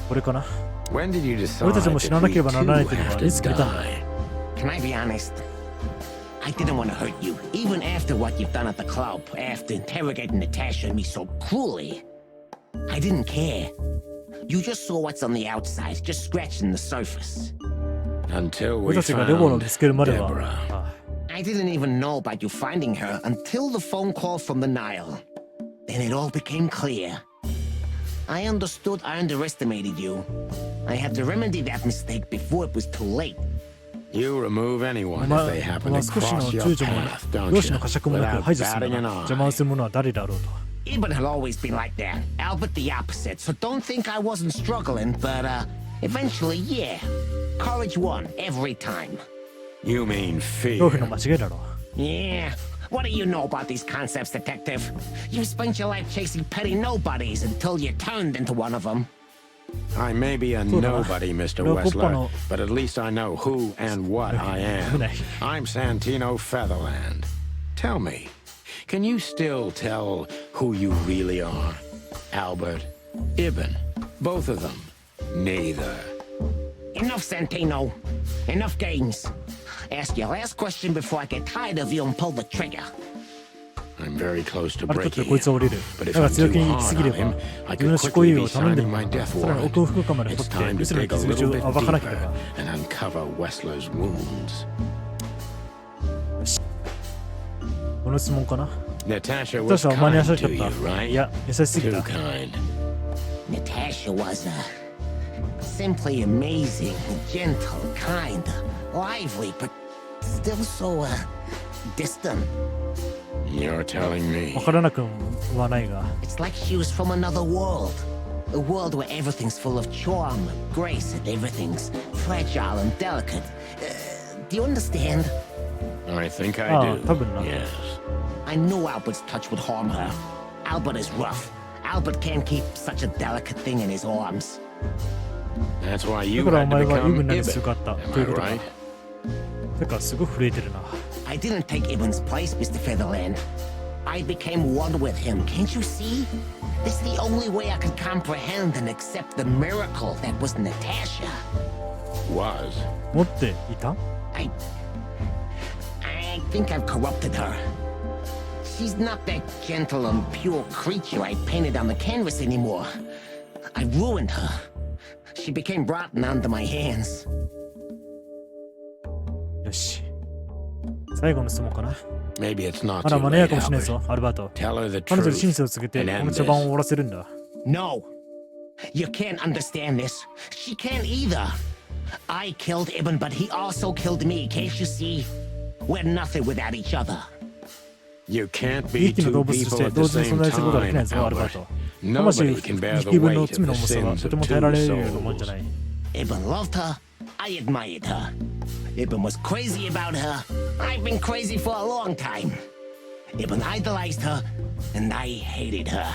S1: これかな。
S2: When did you decide
S1: 俺たちも
S2: that
S1: 知らなけれ
S2: we
S1: ばな
S2: too
S1: らないというの
S2: have
S1: は
S2: to
S1: いつ決めたんだ。
S2: die?
S6: Can I be honest? I didn't want to hurt you, even after what you've done at the club, after interrogating Natasha and me so cruelly. I didn't care. You just saw what's on the outside, just scratching the surface.
S2: Until
S1: 俺
S2: we
S1: たちがレボロを見
S2: found
S1: つけるまでは。
S2: Deborah.
S1: あ
S6: I didn't even know about you finding her until the phone call from the Nile. Then it all became clear. I understood I underestimated you. I had to remedy that mistake before it was too late.
S2: You remove
S1: お
S2: anyone
S1: 前
S2: if they happen
S1: は
S2: to
S1: 少しの
S2: cross your
S1: 躊躇も
S2: path, don't
S1: 容
S2: you?
S1: 姿の呵責もなく
S2: Without
S1: 排除する
S2: batting
S1: の
S2: an
S1: だ。
S2: eye.
S1: 邪魔をする者は誰であろうと。
S6: Ibn had always been like that. Albert the opposite. So don't think I wasn't struggling, but eventually, yeah. Courage won every time.
S2: You mean
S1: 恐怖
S2: fear?
S1: の間違いだろ
S6: Yeah. What do you know about these concepts, detective? You spent your life chasing petty nobodies until you turned into one of them.
S2: I may be a
S1: そうだな。
S2: nobody, Mr.
S1: 俺はコッパ
S2: Wessler,
S1: の
S2: but at least I know who and what I
S1: 危
S2: am.
S1: ない。
S2: I'm Santino Featherland. Tell me, can you still tell who you really are? Albert, Ibn, both of them? Neither.
S6: Enough, Santino. Enough games. Ask your last question before I get tired of you and pull the trigger.
S2: I'm very close to
S1: ある時
S2: breaking
S1: はこいつは降りる。
S2: But if
S1: だが
S2: I'm
S1: 強
S2: too
S1: 気にすぎ
S2: hard
S1: れ
S2: on
S1: ば
S2: him, I
S1: 自分の
S2: could
S1: 執行
S2: quickly
S1: 猶予
S2: be
S1: を頼んで
S2: signing
S1: も
S2: my death
S1: さらに奥
S2: warrant.
S1: 深くまで掘
S2: It's
S1: って
S2: time
S1: 嘘
S2: to
S1: の
S2: dig a
S1: 傷口
S2: little
S1: を
S2: bit
S1: 暴かなけれ
S2: deeper
S1: ば。
S2: and uncover Wessler's wounds.
S1: この質問かな。
S2: Natasha
S1: 私
S2: was
S1: はお前に優
S2: kind
S1: しか
S2: to
S1: っ
S2: you,
S1: た。
S2: right?
S1: いや、優しすぎ
S2: Too
S1: た。
S2: kind.
S6: Natasha was simply amazing, gentle, kind, lively, but still so distant.
S2: You're telling me.
S1: わからなくはないが。
S6: It's like she was from another world. A world where everything's full of charm and grace and everything's fragile and delicate. Do you understand?
S2: I think I
S1: Ah,
S2: do.
S1: 多分な。
S2: Yes.
S6: I know Albert's touch would harm her. Albert is rough. Albert can't keep such a delicate thing in his arms.
S2: That's why
S1: だ
S2: you
S1: から
S2: had
S1: お
S2: to
S1: 前はイブ
S2: become
S1: ンなに
S2: Ibn.
S1: 強かった
S2: Am
S1: とい
S2: I
S1: うことか。
S2: right?
S1: だからすごく震えてるな。
S6: I didn't take Ibn's place, Mr. Featherland. I became one with him. Can't you see? This is the only way I could comprehend and accept the miracle that was Natasha.
S2: Was.
S1: 持っていた
S6: I think I've corrupted her. She's not that gentle and pure creature I painted on the canvas anymore. I ruined her. She became rotten under my hands.
S1: よし。最後の質問かな。
S2: Maybe it's not
S1: まだ
S2: too
S1: 間に合う
S2: late,
S1: かもしれない
S2: Albert.
S1: ぞ、アルバート。
S2: Tell her the
S1: 彼女に真
S2: truth
S1: 実を告げて、
S2: and
S1: こ
S2: end
S1: の茶番を
S2: this.
S1: 終わらせるんだ。
S6: No. You can't understand this. She can't either. I killed Ibn, but he also killed me. Can't you see? We're nothing without each other.
S2: You can't
S1: 2
S2: be
S1: 匹の
S2: two
S1: 動物とし
S2: people
S1: て
S2: at
S1: 同
S2: the
S1: 時に存
S2: same
S1: 在することはできない
S2: time,
S1: ぞ、アルバー
S2: Albert.
S1: ト。魂
S2: Nobody can bear
S1: 2
S2: the
S1: 匹分の
S2: weight
S1: 罪
S2: of
S1: の
S2: the
S1: 重さは
S2: sins
S1: とて
S2: of
S1: も耐えら
S2: two
S1: れるようなもんじゃない。
S2: souls.
S6: Ibn loved her. I admired her. Ibn was crazy about her. I've been crazy for a long time. Ibn idolized her, and I hated her.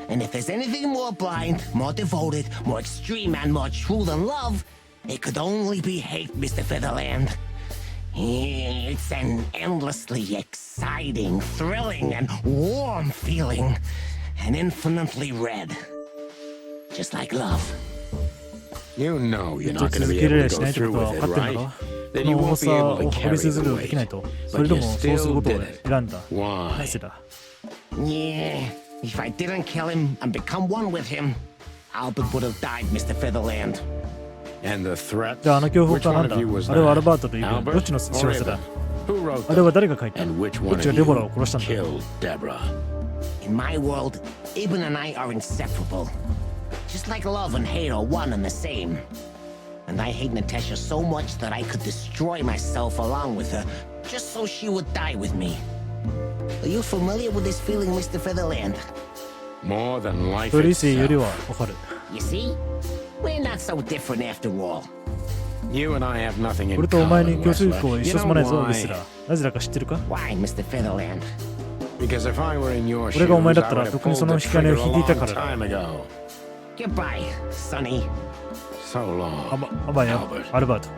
S6: And if there's anything more blind, more devoted, more extreme, and more true than love, it could only be hate, Mr. Featherland. It's an endlessly exciting, thrilling, and warm feeling, and infinitely red. Just like love.
S2: You know you're
S1: ずっ
S2: not
S1: と
S2: going to
S1: 続
S2: be
S1: けられ
S2: able
S1: や
S2: to
S1: し
S2: go
S1: ないってこ
S2: through
S1: とは
S2: with
S1: 分
S2: it,
S1: かってんだろ
S2: right?
S1: こ
S2: Then
S1: の
S2: you
S1: 重
S2: won't
S1: さ
S2: be
S1: を
S2: able to
S1: 運び
S2: carry
S1: 続
S2: the
S1: けることができない
S2: weight.
S1: と。それ
S2: But
S1: で
S2: you
S1: もそうする
S2: still
S1: ことを
S2: did it.
S1: 選んだ。な
S2: Why?
S1: ぜだ
S6: Yeah, if I didn't kill him and become one with him, Albert would have died, Mr. Featherland.
S2: And the threats?
S1: じゃああの恐怖
S2: Which
S1: かな
S2: one
S1: んだ
S2: of you was
S1: あれはアル
S2: that?
S1: バートとイブン。どっ
S2: Albert
S1: ちの仕
S2: or
S1: 業だ
S2: Ibn? Who wrote
S1: あれは
S2: them?
S1: 誰が書いた
S2: And which
S1: どっ
S2: one
S1: ちが
S2: of
S1: デボラを
S2: you
S1: 殺したんだ
S2: killed Deborah?
S6: In my world, Ibn and I are inseparable. Just like love and hate are one and the same. And I hate Natasha so much that I could destroy myself along with her, just so she would die with me. Are you familiar with this feeling, Mr. Featherland?
S2: More than life
S1: それ以前より
S2: itself.
S1: は分かる。
S6: You see? We're not so different after all.
S2: You and I have nothing in
S1: 俺とお前に
S2: common,
S1: 共通
S2: Whistler.
S1: 項は一
S2: You
S1: 緒す
S2: know
S1: まないぞ、ウ
S2: why?
S1: ィスラー。なぜだか知ってるか？
S6: Why, Mr. Featherland?
S2: Because if I were in your shoes,
S1: 俺がお前だった
S2: I
S1: ら
S2: would have
S1: とっくに
S2: pulled
S1: その
S2: the
S1: 引き金を
S2: trigger
S1: 引い
S2: a
S1: ていた
S2: long
S1: からだ。
S2: time ago.
S6: Goodbye, Sonny.
S2: So long,
S1: あばよ、
S2: Albert.
S1: アルバート。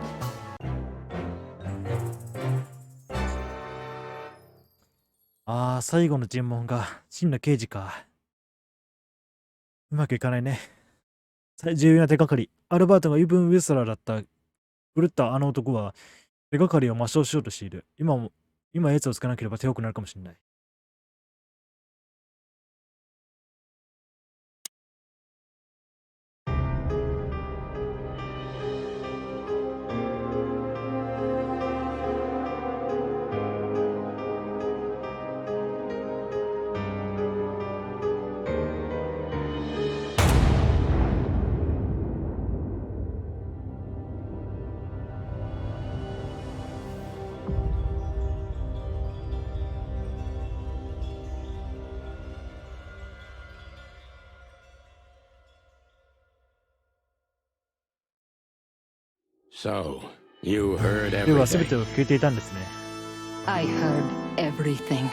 S1: ああ、最後の尋問が真の刑事か。うまくいかないね。最重要な手がかり。アルバートがイブン・ウィスラーだった狂ったあの男は手がかりを抹消しようとしている。今やつをつかなければ手遅くなるかもしれない。
S2: So, you heard
S1: では全
S2: everything.
S1: てを聞いていたんですね。
S5: I heard everything.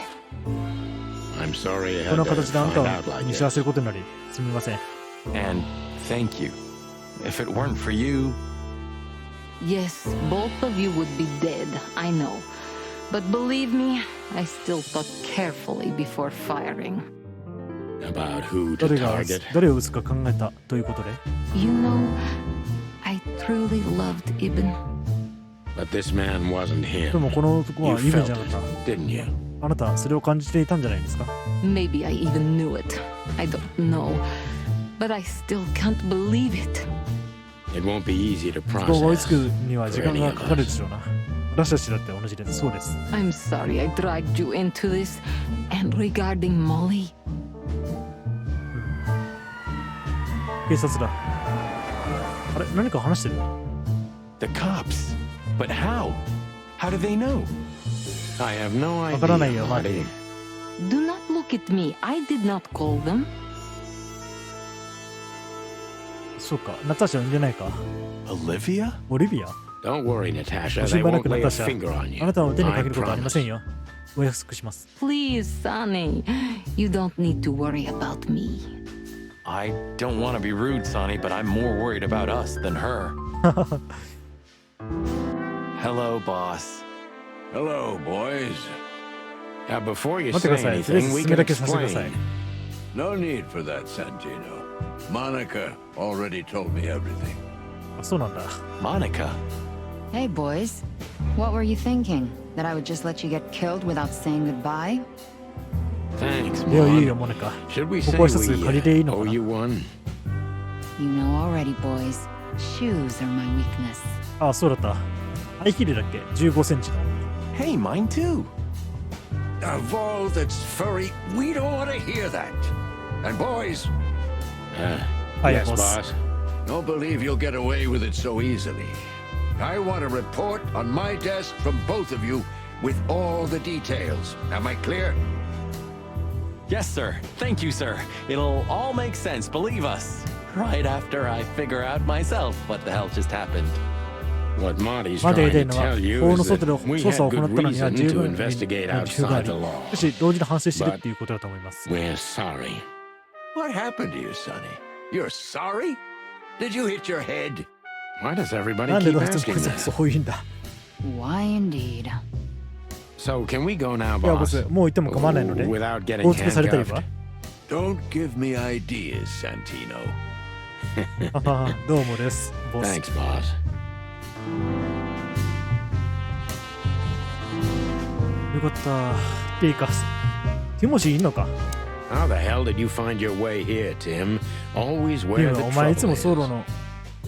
S2: I'm sorry you
S1: こ
S2: had
S1: の
S2: to
S1: 形であなた
S2: find
S1: を
S2: out like
S1: 見知ら
S2: this.
S1: せることになり、すみません。
S3: And thank you. If it weren't for you,
S5: Yes, both of you would be dead, I know. But believe me, I still thought carefully before firing.
S2: About who
S1: ど
S2: to
S1: れが
S2: target.
S1: 誰を撃つか考えたということで。
S5: You know, I truly loved Ibn.
S2: But this man wasn't
S1: で
S2: him.
S1: もこの男
S2: You
S1: はイブン
S2: felt
S1: じゃな
S2: it,
S1: かっ
S2: didn't you?
S1: た。あなた、それを感じていたんじゃないですか？
S5: Maybe I even knew it. I don't know. But I still can't believe it.
S2: It won't be easy to
S1: そこが追いつ
S2: process.
S1: くには時間がかかるでしょうな。私たちだって同じです。そうです。
S5: I'm sorry I dragged you into this. And regarding Molly,
S1: 警察だ。あれ、何か話してる？
S3: the cops. But how? How do they know?
S2: I have no
S1: わからない
S2: idea,
S1: よ、マーティ
S2: Marty.
S1: ン。
S5: do not look at me. I did not call them.
S1: そうか、ナタシャ呼んでないか。
S3: Olivia?
S1: オリビア？
S2: Don't worry, Natasha.
S1: ご
S2: They
S1: 心配な
S2: won't
S1: くナ
S2: lay
S1: タ
S2: a
S1: シャ。
S2: finger on
S1: あ
S2: you.
S1: なたは手にか
S2: I
S1: けることはありません
S2: promise.
S1: よ。お約束します。
S5: Please, Sonny. You don't need to worry about me.
S3: I don't want to be rude, Sonny, but I'm more worried about us than her. Hello, boss.
S7: Hello, boys.
S2: Now, before you
S1: 待ってく
S2: say
S1: ださい。とりあえ
S2: anything,
S1: ず
S2: we
S1: 進め
S2: can
S1: だけさせてください
S2: explain.。
S7: No need for that, Santino. Monica already told me everything.
S1: あ、そうなんだ。
S3: Monica.
S4: Hey, boys. What were you thinking? That I would just let you get killed without saying goodbye?
S2: Thanks,
S1: いや、いい
S2: Mom.
S1: よ、モネカ。
S2: Should we
S1: こ
S2: say
S1: こは一つ
S2: we
S1: 借りていいの
S2: owe
S1: かな？
S2: you one?
S4: You know already, boys. Shoes are my weakness.
S1: あ、そうだった。ハイヒールだっけ？ 15 センチの。
S3: Hey, mine too.
S7: A Vol that's furry, we don't want to hear that. And boys,
S1: Hi,
S2: yes,
S1: boss.
S2: boss.
S7: don't believe you'll get away with it so easily. I want a report on my desk from both of you with all the details. Am I clear?
S3: Yes, sir. Thank you, sir. It'll all make sense, believe us. Right after I figure out myself what the hell just happened.
S2: What Marty's
S1: マーティ
S2: trying
S1: が言い
S2: to
S1: たいのは、
S2: tell you
S1: 法の
S2: is
S1: 外で
S2: that we
S1: 捜査
S2: had
S1: を行
S2: good
S1: ったのには
S2: reason
S1: 十
S2: to
S1: 分に
S2: investigate
S1: 理由があ
S2: outside
S1: り、
S2: the law.
S1: しかし同時に反省してるっていうことだと思います。
S2: We're sorry.
S7: What happened to you, Sonny? You're sorry? Did you hit your head?
S2: Why does everybody
S1: なんで
S2: keep
S1: どうして
S2: asking
S1: もこいつ
S2: that?
S1: そういうんだ。
S4: Why indeed?
S2: So can we go now,
S1: いや、ボ
S2: boss?
S1: ス、もう行っても構わないので、
S2: Without getting
S1: 拘束されたり
S2: handcuffed?
S1: は？
S7: Don't give me ideas, Santino.
S1: どうもです、ボス。
S2: Thanks, boss.
S1: よかった。っていうか、ティモシーいんのか？
S2: How the hell did you find your way here, Tim? Always
S1: ティ
S2: where
S1: ム、
S2: the
S1: お前いつ
S2: trouble
S1: も
S2: is.
S1: ソロの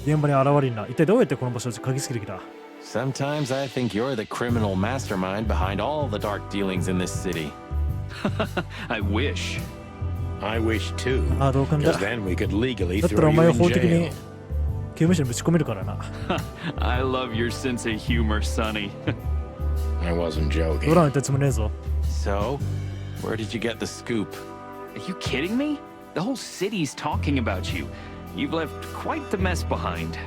S1: 現場に現れるな。一体どうやってこの場所を鍵付けてきた？
S3: Sometimes I think you're the criminal mastermind behind all the dark dealings in this city.
S8: I wish.
S2: I wish too.
S1: ああ、同感だ。
S2: Because then we could legally
S1: だったら
S2: throw
S1: お
S2: you
S1: 前を
S2: in
S1: 法的に
S2: jail.
S1: 刑務所にぶち込めるからな。
S8: I love your sense of humor, Sonny.
S2: I wasn't
S1: ド
S2: joking.
S1: ラマ言ったつもりねえぞ。
S3: So, where did you get the scoop?
S8: Are you kidding me? The whole city's talking about you. You've left quite the mess behind.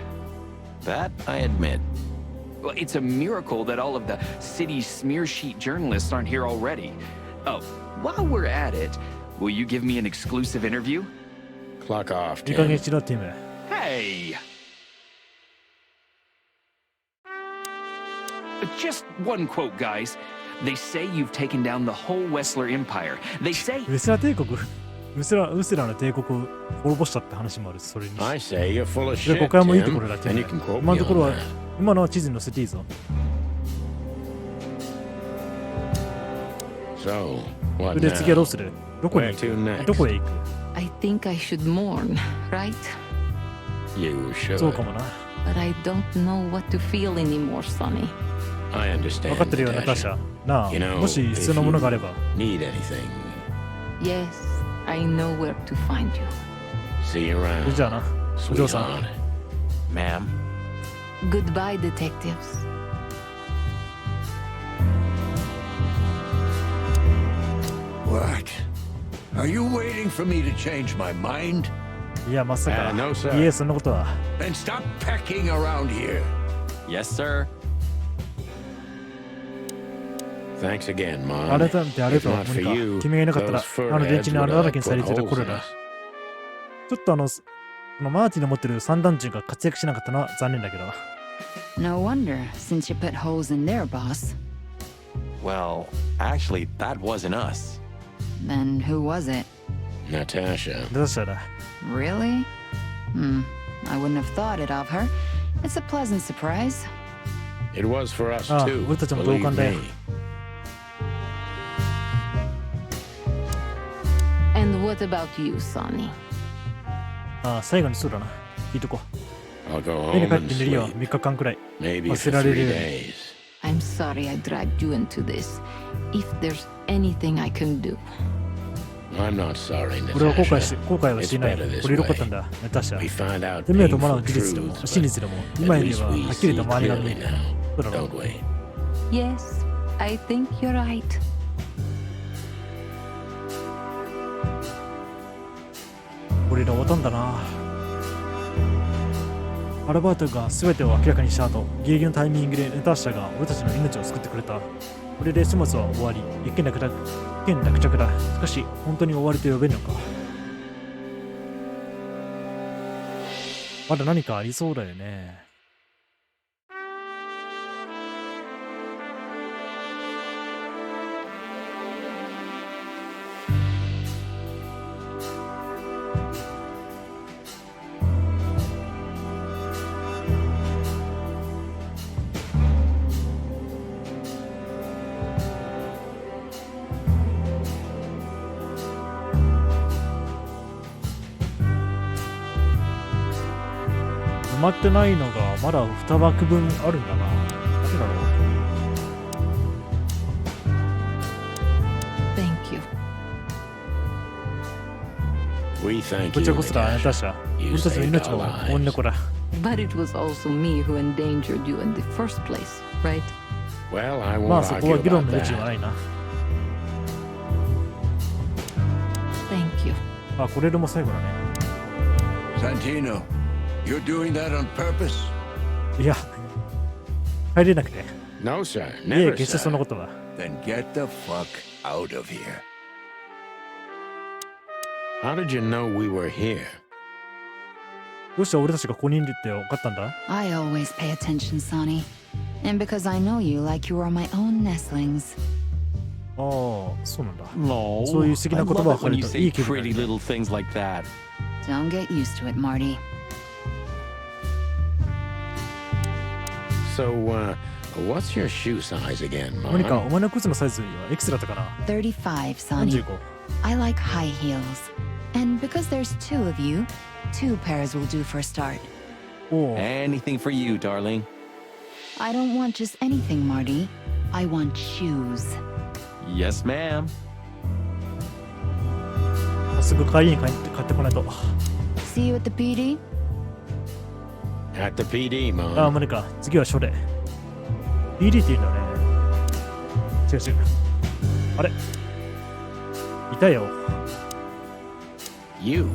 S3: That I admit.
S8: Well, it's a miracle that all of the city's smear sheet journalists aren't here already. Oh, while we're at it, will you give me an exclusive interview?
S2: Clock off,
S1: いい加減
S2: Tim.
S1: しろ、ティム。
S8: Hey! Just one quote, guys. They say you've taken down the whole Wessler Empire. They say...
S1: ウスラ帝国ウスラの帝国を滅ぼしたって話もある、それに。
S2: I say you're full of
S1: じゃあ、
S2: shit,
S1: ここからもいいところ
S2: Tim.
S1: だ、ティ
S2: And you can
S1: ム。
S2: quote
S1: 今
S2: me
S1: のところ
S2: on
S1: は
S2: that.、
S1: 今のは地図に載せていいぞ。
S2: So, what
S1: で、次はどう
S2: now?
S1: する？どこに
S2: Where
S1: 行
S2: to
S1: く？
S2: next?
S1: どこへ行く？
S5: I think I should mourn, right?
S2: You
S1: そう
S2: should.
S1: かもな。
S5: But I don't know what to feel anymore, Sonny.
S2: I
S1: 分
S2: understand,
S1: かってるよ、ナターシ
S2: Natasha.
S1: ャ。なあ、
S2: You know,
S1: もし必要なものがあれば。
S2: Need anything?
S5: Yes, I know where to find you.
S2: See you around.
S1: じゃあな、お嬢さん。
S3: Ma'am.
S5: Goodbye, detectives.
S7: What? Are you waiting for me to change my mind?
S1: いや、まさか。
S2: No, sir.
S1: いえ、そんなことは。
S7: Then stop pecking around here.
S3: Yes, sir.
S2: Thanks again, Mom.
S1: 改めてありがとう、
S2: If
S1: モ
S2: not for
S1: ニカ。
S2: you,
S1: 君がいなかったら
S2: those、fur
S1: あの電
S2: heads
S1: 池に
S2: would
S1: 穴だら
S2: have
S1: けにされ
S2: put
S1: ていたこ
S2: holes
S1: れ
S2: in
S1: だ。
S2: us.
S1: ちょっとこのマーティの持ってる散弾銃が活躍しなかったのは残念だけど。
S4: No wonder, since you put holes in there, boss.
S3: Well, actually, that wasn't us.
S4: Then who was it?
S2: Natasha.
S1: どうしたら
S4: Really? I wouldn't have thought it of her. It's a pleasant surprise.
S2: It was for us
S1: ああ、
S2: too.
S1: 俺たちも同
S2: Believe
S1: 感だよ。
S2: me.
S5: And what about you, Sonny?
S1: ああ、最後にそうだな。聞いとこ
S2: I'll go
S1: う。家に
S2: home
S1: 帰っ
S2: and
S1: て寝るよ、
S2: sleep.
S1: 3日間くらい。
S2: Maybe for
S1: 忘れられる
S2: 3
S1: ように。
S2: days.
S5: I'm sorry I dragged you into this. If there's anything I can do.
S2: I'm not sorry,
S1: 俺は後悔
S2: Natasha.
S1: はしていない。
S2: It's better this
S1: これよかったん
S2: way.
S1: だ、ナターシ
S2: We
S1: ャ。
S2: find out
S1: てめえと伴う
S2: painful
S1: 事実でも
S2: truths,
S1: 真
S2: but
S1: 実でも
S2: at
S1: 今より
S2: least
S1: は
S2: we
S1: はっきりと
S2: see
S1: 周りが見え
S2: clearly
S1: る。
S2: now,
S1: そうだろ
S2: don't we?
S5: Yes, I think you're right.
S1: これで終わったんだな。アルバートが全てを明らかにした後、ギリギリのタイミングでナターシャが俺たちの命を救ってくれた。これで始末は終わり、一件落着だ。しかし、本当に終わりと呼べるのか。まだ何かありそうだよね。埋まってないのがまだ2枠分あるんだな。なんでだろう。
S5: Thank you.
S2: We thank
S1: こち
S2: you,
S1: らこそだ、ナターシャ。
S2: You
S1: 俺たちの
S2: saved
S1: 命
S2: our
S1: も
S2: lives.
S1: 女の子だ。
S5: But it was also me who endangered you in the first place, right?
S2: Well, I
S1: まあ
S2: won't
S1: そこ
S2: argue
S1: は議論
S2: about
S1: の余地はな
S2: that.
S1: いな。
S5: Thank you.
S1: あ、これでも最後だね。
S7: Santino, you're doing that on purpose?
S1: いや、入れなくて。
S2: No, sir.
S1: いえ、
S2: Never,
S1: 決してそんな
S2: sir.
S1: ことは。
S7: Then get the fuck out of here.
S2: How did you know we were here?
S1: どうして俺たちがここにいるって分かったんだ？
S4: I always pay attention, Sonny. And because I know you like you are my own nestlings.
S1: ああ、そうなんだ。
S3: No.
S1: そういう素敵な
S3: I
S1: 言葉
S3: love
S1: を
S3: it
S1: 借
S3: when
S1: り
S3: you
S1: るとい
S3: say
S1: い気分に
S3: pretty
S1: なる。
S3: little things like that.
S4: Don't get used to it, Marty.
S2: So, what's your shoe size again,
S1: モニカ、お
S2: Mom?
S1: 前の靴のサイズはいくつだったかな？
S4: 35, Sonny.
S1: 35。
S4: I like high heels. And because there's two of you, 2 pairs will do for a start.
S1: おお。
S3: Anything for you, darling.
S4: I don't want just anything, Marty. I want shoes.
S3: Yes, ma'am.
S1: すぐ帰りに買ってこないと。
S4: See you at the PD?
S2: At the PD,
S1: ああ、
S2: Mom.
S1: モニカ、次は書で。BD って言うんだね。違う違う。あれいたよ。
S2: You.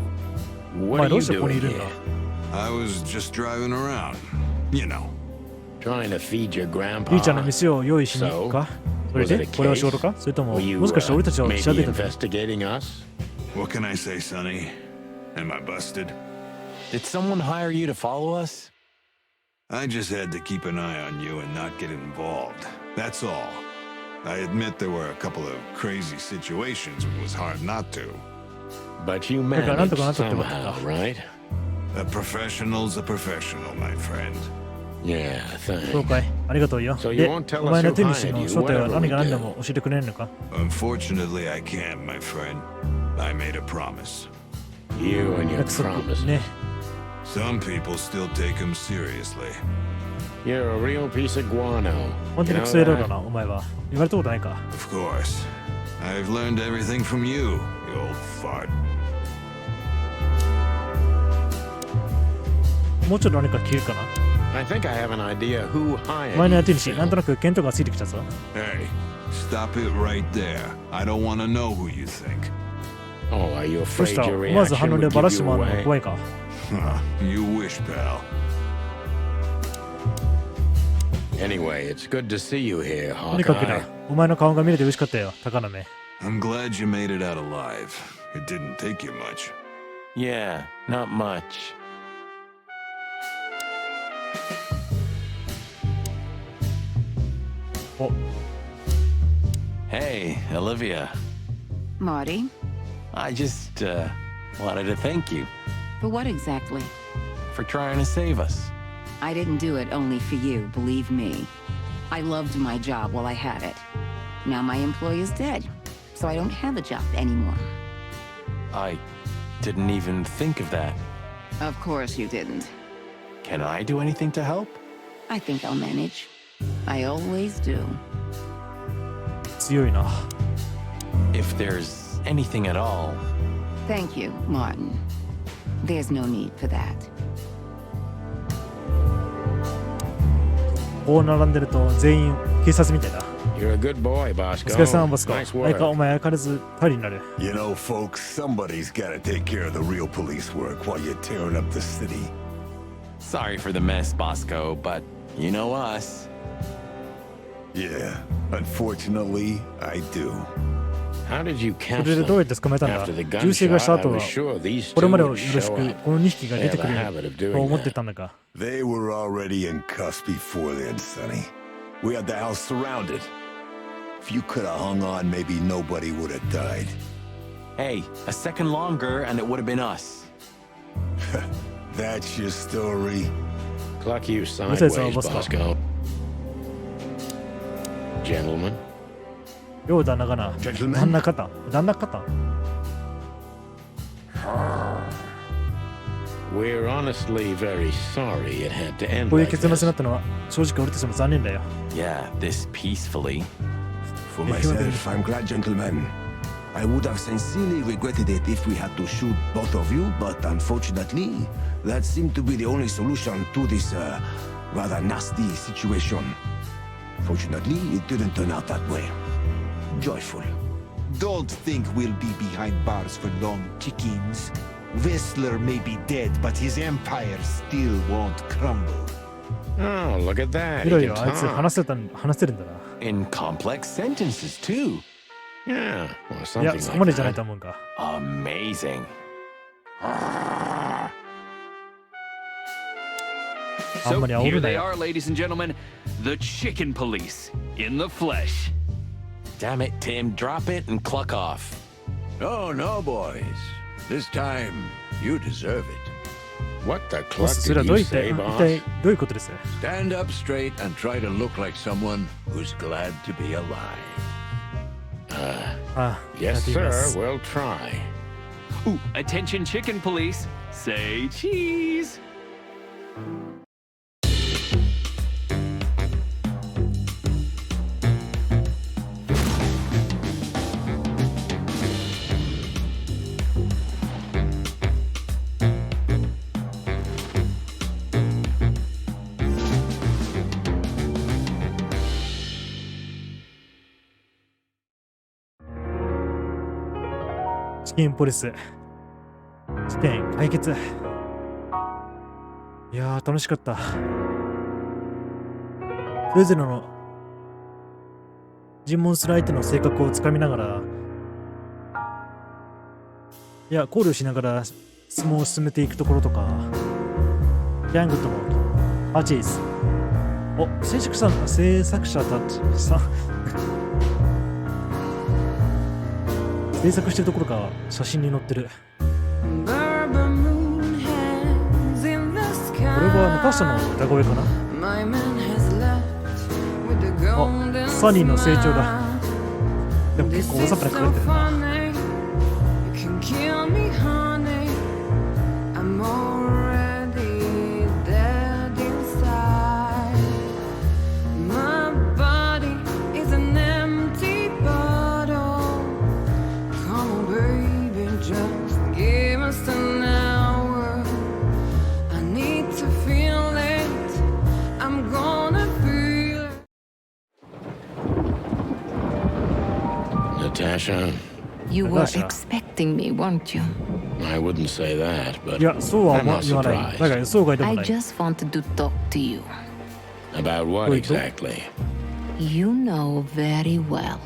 S1: お
S2: What
S1: 前
S2: are
S1: ど
S2: you
S1: うしてここにい
S2: doing
S1: るんだ？
S2: here?
S9: I was just driving around.
S7: You know.
S2: Trying to feed your
S1: リーちゃんの
S2: grandpa.
S1: 店を用意しに行くか？それ
S2: Was it
S1: で
S2: a
S1: これは仕事
S2: case?
S1: か？それとも
S2: Were you
S1: もしかして俺たちを調
S2: maybe
S1: べたか？
S2: investigating us?
S7: What can I say, Sonny? Am I busted?
S3: Did someone hire you to follow us?
S7: I just had to keep an eye on you and not get involved. That's all. I admit there were a couple of crazy situations where it was hard not to.
S2: But you
S1: だからなんと
S2: managed
S1: かなったって思った
S2: somehow,
S1: か。
S2: right?
S7: A professional's a professional, my friend.
S2: Yeah,
S1: そう
S2: thanks.
S1: かい。ありがとうよ。
S2: So you
S1: で、
S2: won't tell
S1: お前
S2: us
S1: の
S2: who
S1: 手主
S2: hired
S1: の
S2: you,
S1: 正体は
S2: whatever
S1: 何
S2: we
S1: が何で
S2: do.
S1: も教えてくれんのか？
S7: Unfortunately, I can't, my friend. I made a promise.
S2: You and your
S1: 約束
S2: promises.
S1: ね。
S7: Some people still take them seriously.
S2: You're a real piece of guano.
S1: 本当
S2: You
S1: に
S2: know
S1: クソ野郎だ
S2: that?
S1: な、お前は。言われたことないか。
S7: Of course. I've learned everything from you, you old fart.
S1: もうちょっと何か聞けるかな？
S2: I think I have an idea who
S1: お
S2: hired
S1: 前の
S2: you,
S1: 手主、なんと
S2: Phil.
S1: なく見当がついてきたぞ。
S7: Hey, stop it right there. I don't want to know who you think.
S2: Oh, are you
S1: どうし
S2: afraid
S1: た？
S2: your
S1: 思わず反
S2: reaction
S1: 応で
S2: would
S1: バラ
S2: give
S1: して
S2: you
S1: もらうの
S2: away?
S1: 怖いか。
S7: You wish, pal.
S2: Anyway, it's good to see you here,
S1: とにかくな
S2: Hawkeye.、
S1: お前の顔が見れて嬉しかったよ、高野目。
S7: I'm glad you made it out alive. It didn't take you much.
S3: Yeah, not much.
S1: お、
S3: Hey, Olivia.
S4: Marty,
S3: I just wanted to thank you
S4: for what exactly?
S3: for trying to save us.
S4: I didn't do it only for you, believe me. I loved my job while I had it. Now my employee is dead, so I don't have a job anymore.
S3: I didn't even think of that.
S4: Of course you didn't.
S3: Can I do anything to help?
S4: I think I'll manage. I always do.
S1: 強いな。
S3: If there's anything at all.
S4: Thank you, Martin. There's no need for that.
S1: こう並んでると全員警察みたいだ。
S2: You're a good boy,
S1: お
S2: Bosco.
S1: 疲れ様、ボスコ。
S2: Nice
S1: 何か
S2: work.
S1: お前相変わらず頼りになる。
S9: You know, folks, somebody's gotta take care of the real police work while you're tearing up the city.
S3: Sorry for the mess, Bosco, but you know us.
S9: Yeah, unfortunately, I do.
S2: How did you
S1: そ
S2: catch
S1: れでどうや
S2: them?
S1: って捕まえたんだ？
S2: After the
S1: 銃声がした
S2: gunshot, I
S1: 後は
S2: was sure these
S1: これ
S2: two
S1: までを
S2: would
S1: よろし
S2: show
S1: く
S2: up.
S1: この2匹が出てく
S2: They
S1: る
S2: have a habit of doing
S1: と思って
S2: that.
S1: たんだが。
S9: They were already in cuffs before then, Sonny. We had the house surrounded. If you could have hung on, maybe nobody would have died.
S3: Hey, a second longer and it would have been us.
S9: That's your story.
S2: Cluck you
S1: What's that,
S2: sideways,
S1: Bosco?
S2: Bosco. Gentlemen.
S1: よう旦那かな。
S9: Gentlemen.
S1: 旦那方。旦那方。
S2: We're honestly very sorry it had to end
S1: こういう
S2: like
S1: 結末に
S2: this.
S1: なったのは正直俺たちも残念だよ。
S3: Yeah, this peacefully.
S9: For
S1: If you
S9: myself, I'm glad, gentlemen. I would have sincerely regretted it if we had to shoot both of you, but unfortunately, that seemed to be the only solution to this rather nasty situation. Fortunately, it didn't turn out that way. Joyful.
S10: Don't think we'll be behind bars for long, chickens. Whistler may be dead, but his empire still won't crumble.
S2: Oh, look at that.
S1: 見
S2: He
S1: ろ
S2: can
S1: よ、あいつ
S2: talk.
S1: 話せるんだな。
S3: In complex sentences, too.
S2: Yeah, well,
S1: い
S2: something
S1: や、そこまで
S2: like
S1: じゃない
S2: that.
S1: と思うんか。
S3: Amazing.
S8: So
S1: あんまり煽
S8: here
S1: るな
S8: they
S1: よ。
S8: are, ladies and gentlemen, the chicken police in the flesh.
S3: Damn it, Tim, drop it and cluck off.
S7: Oh, no, boys. This time, you deserve it.
S2: What the
S1: ボス、
S2: cluck
S1: それは
S2: did
S1: どう
S2: you
S1: いった、
S2: say,
S1: 一
S2: boss?
S1: 体どういうことです？
S7: Stand up straight and try to look like someone who's glad to be alive.
S1: ああ、やっ
S2: Yes,
S1: てみま
S2: sir.
S1: す。
S2: We'll try.
S8: Ooh, attention chicken police. Say cheese.
S1: チキンポリス。事件解決。いやー、楽しかった。それぞれの尋問する相手の性格をつかみながら、いや、考慮しながら質問を進めていくところとか、ギャングとのアチェイス。お、制作者たちさん制作してるところが写真に載ってる。これはナターシャの歌声かな。あ、サニーの成長だ。でも結構大雑把に書かれてるな。
S2: Natasha,
S5: You were
S1: Natasha.
S5: expecting me, weren't you?
S2: I wouldn't say that, but
S1: いや、そうは
S2: I'm not
S1: 言わない。だ
S2: surprised.
S1: から予想外でも
S5: I
S1: ない。
S5: just wanted to talk to you.
S2: About what
S1: Wait,
S2: exactly?
S5: You know very well.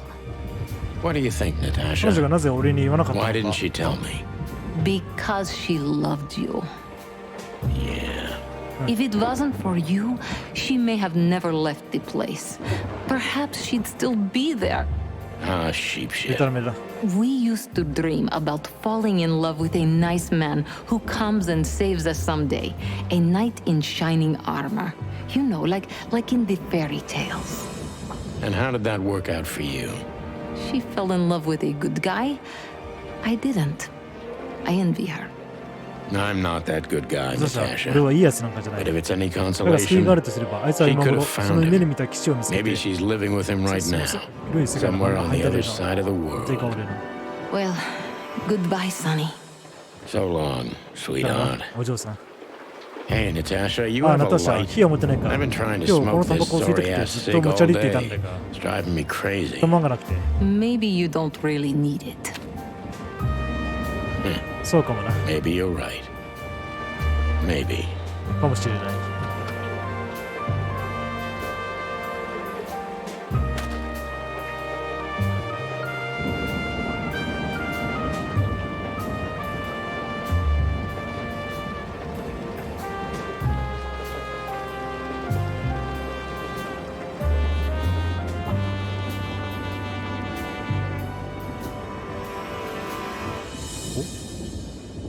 S2: What do you think,
S1: 彼女
S2: Natasha?
S1: がなぜ俺に言わなかった
S2: Why
S1: の
S2: didn't
S1: か。
S2: she tell me?
S5: Because she loved you.
S2: Yeah.
S5: If it wasn't for you, she may have never left the place. Perhaps she'd still be there.
S2: Ah, sheep
S1: で
S2: shit.
S1: たらめだ。
S5: We used to dream about falling in love with a nice man who comes and saves us someday. A knight in shining armor. You know, like in the fairy tales.
S2: And how did that work out for you?
S5: She fell in love with a good guy. I didn't. I envy her.
S2: I'm not that good guy,
S1: そうさ、俺
S2: Natasha.
S1: はいいやつなんかじゃない。
S2: But if it's any
S1: だから救いがある
S2: consolation,
S1: とすれば、あいつは今
S2: She could
S1: 頃
S2: have found
S1: その目で見た騎士を見つけて、
S2: maybe she's living with him right
S1: そうそう
S2: now,
S1: 広い世界の
S2: somewhere
S1: 中
S2: on
S1: に
S2: the
S1: 入っ
S2: other
S1: てる
S2: side of the
S1: の。てか
S2: world.
S1: 俺の。
S5: Well, goodbye, Sonny.
S2: So long,
S1: だ
S2: sweetheart.
S1: なお嬢さん。
S2: Hey, Natasha, you
S1: あ、
S2: have
S1: ナ
S2: a
S1: タシャ、
S2: light.
S1: 火を持ってないか。
S2: I've
S1: 今
S2: been trying
S1: 日
S2: to
S1: この
S2: smoke
S1: タバ
S2: this
S1: コを吸いたく
S2: sorry
S1: て
S2: ass
S1: ずっと
S2: cig
S1: 持ち
S2: all
S1: 歩いていたんだ
S2: day.
S1: が、
S2: It's driving me crazy.
S1: 止まんがなくて。
S5: Maybe you don't really need it.
S1: そうかもな。
S2: Maybe you're right. Maybe.
S1: かもしれない。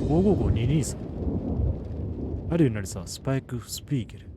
S1: お ?555-223。あるようになりさ、スパイク・スピーゲル。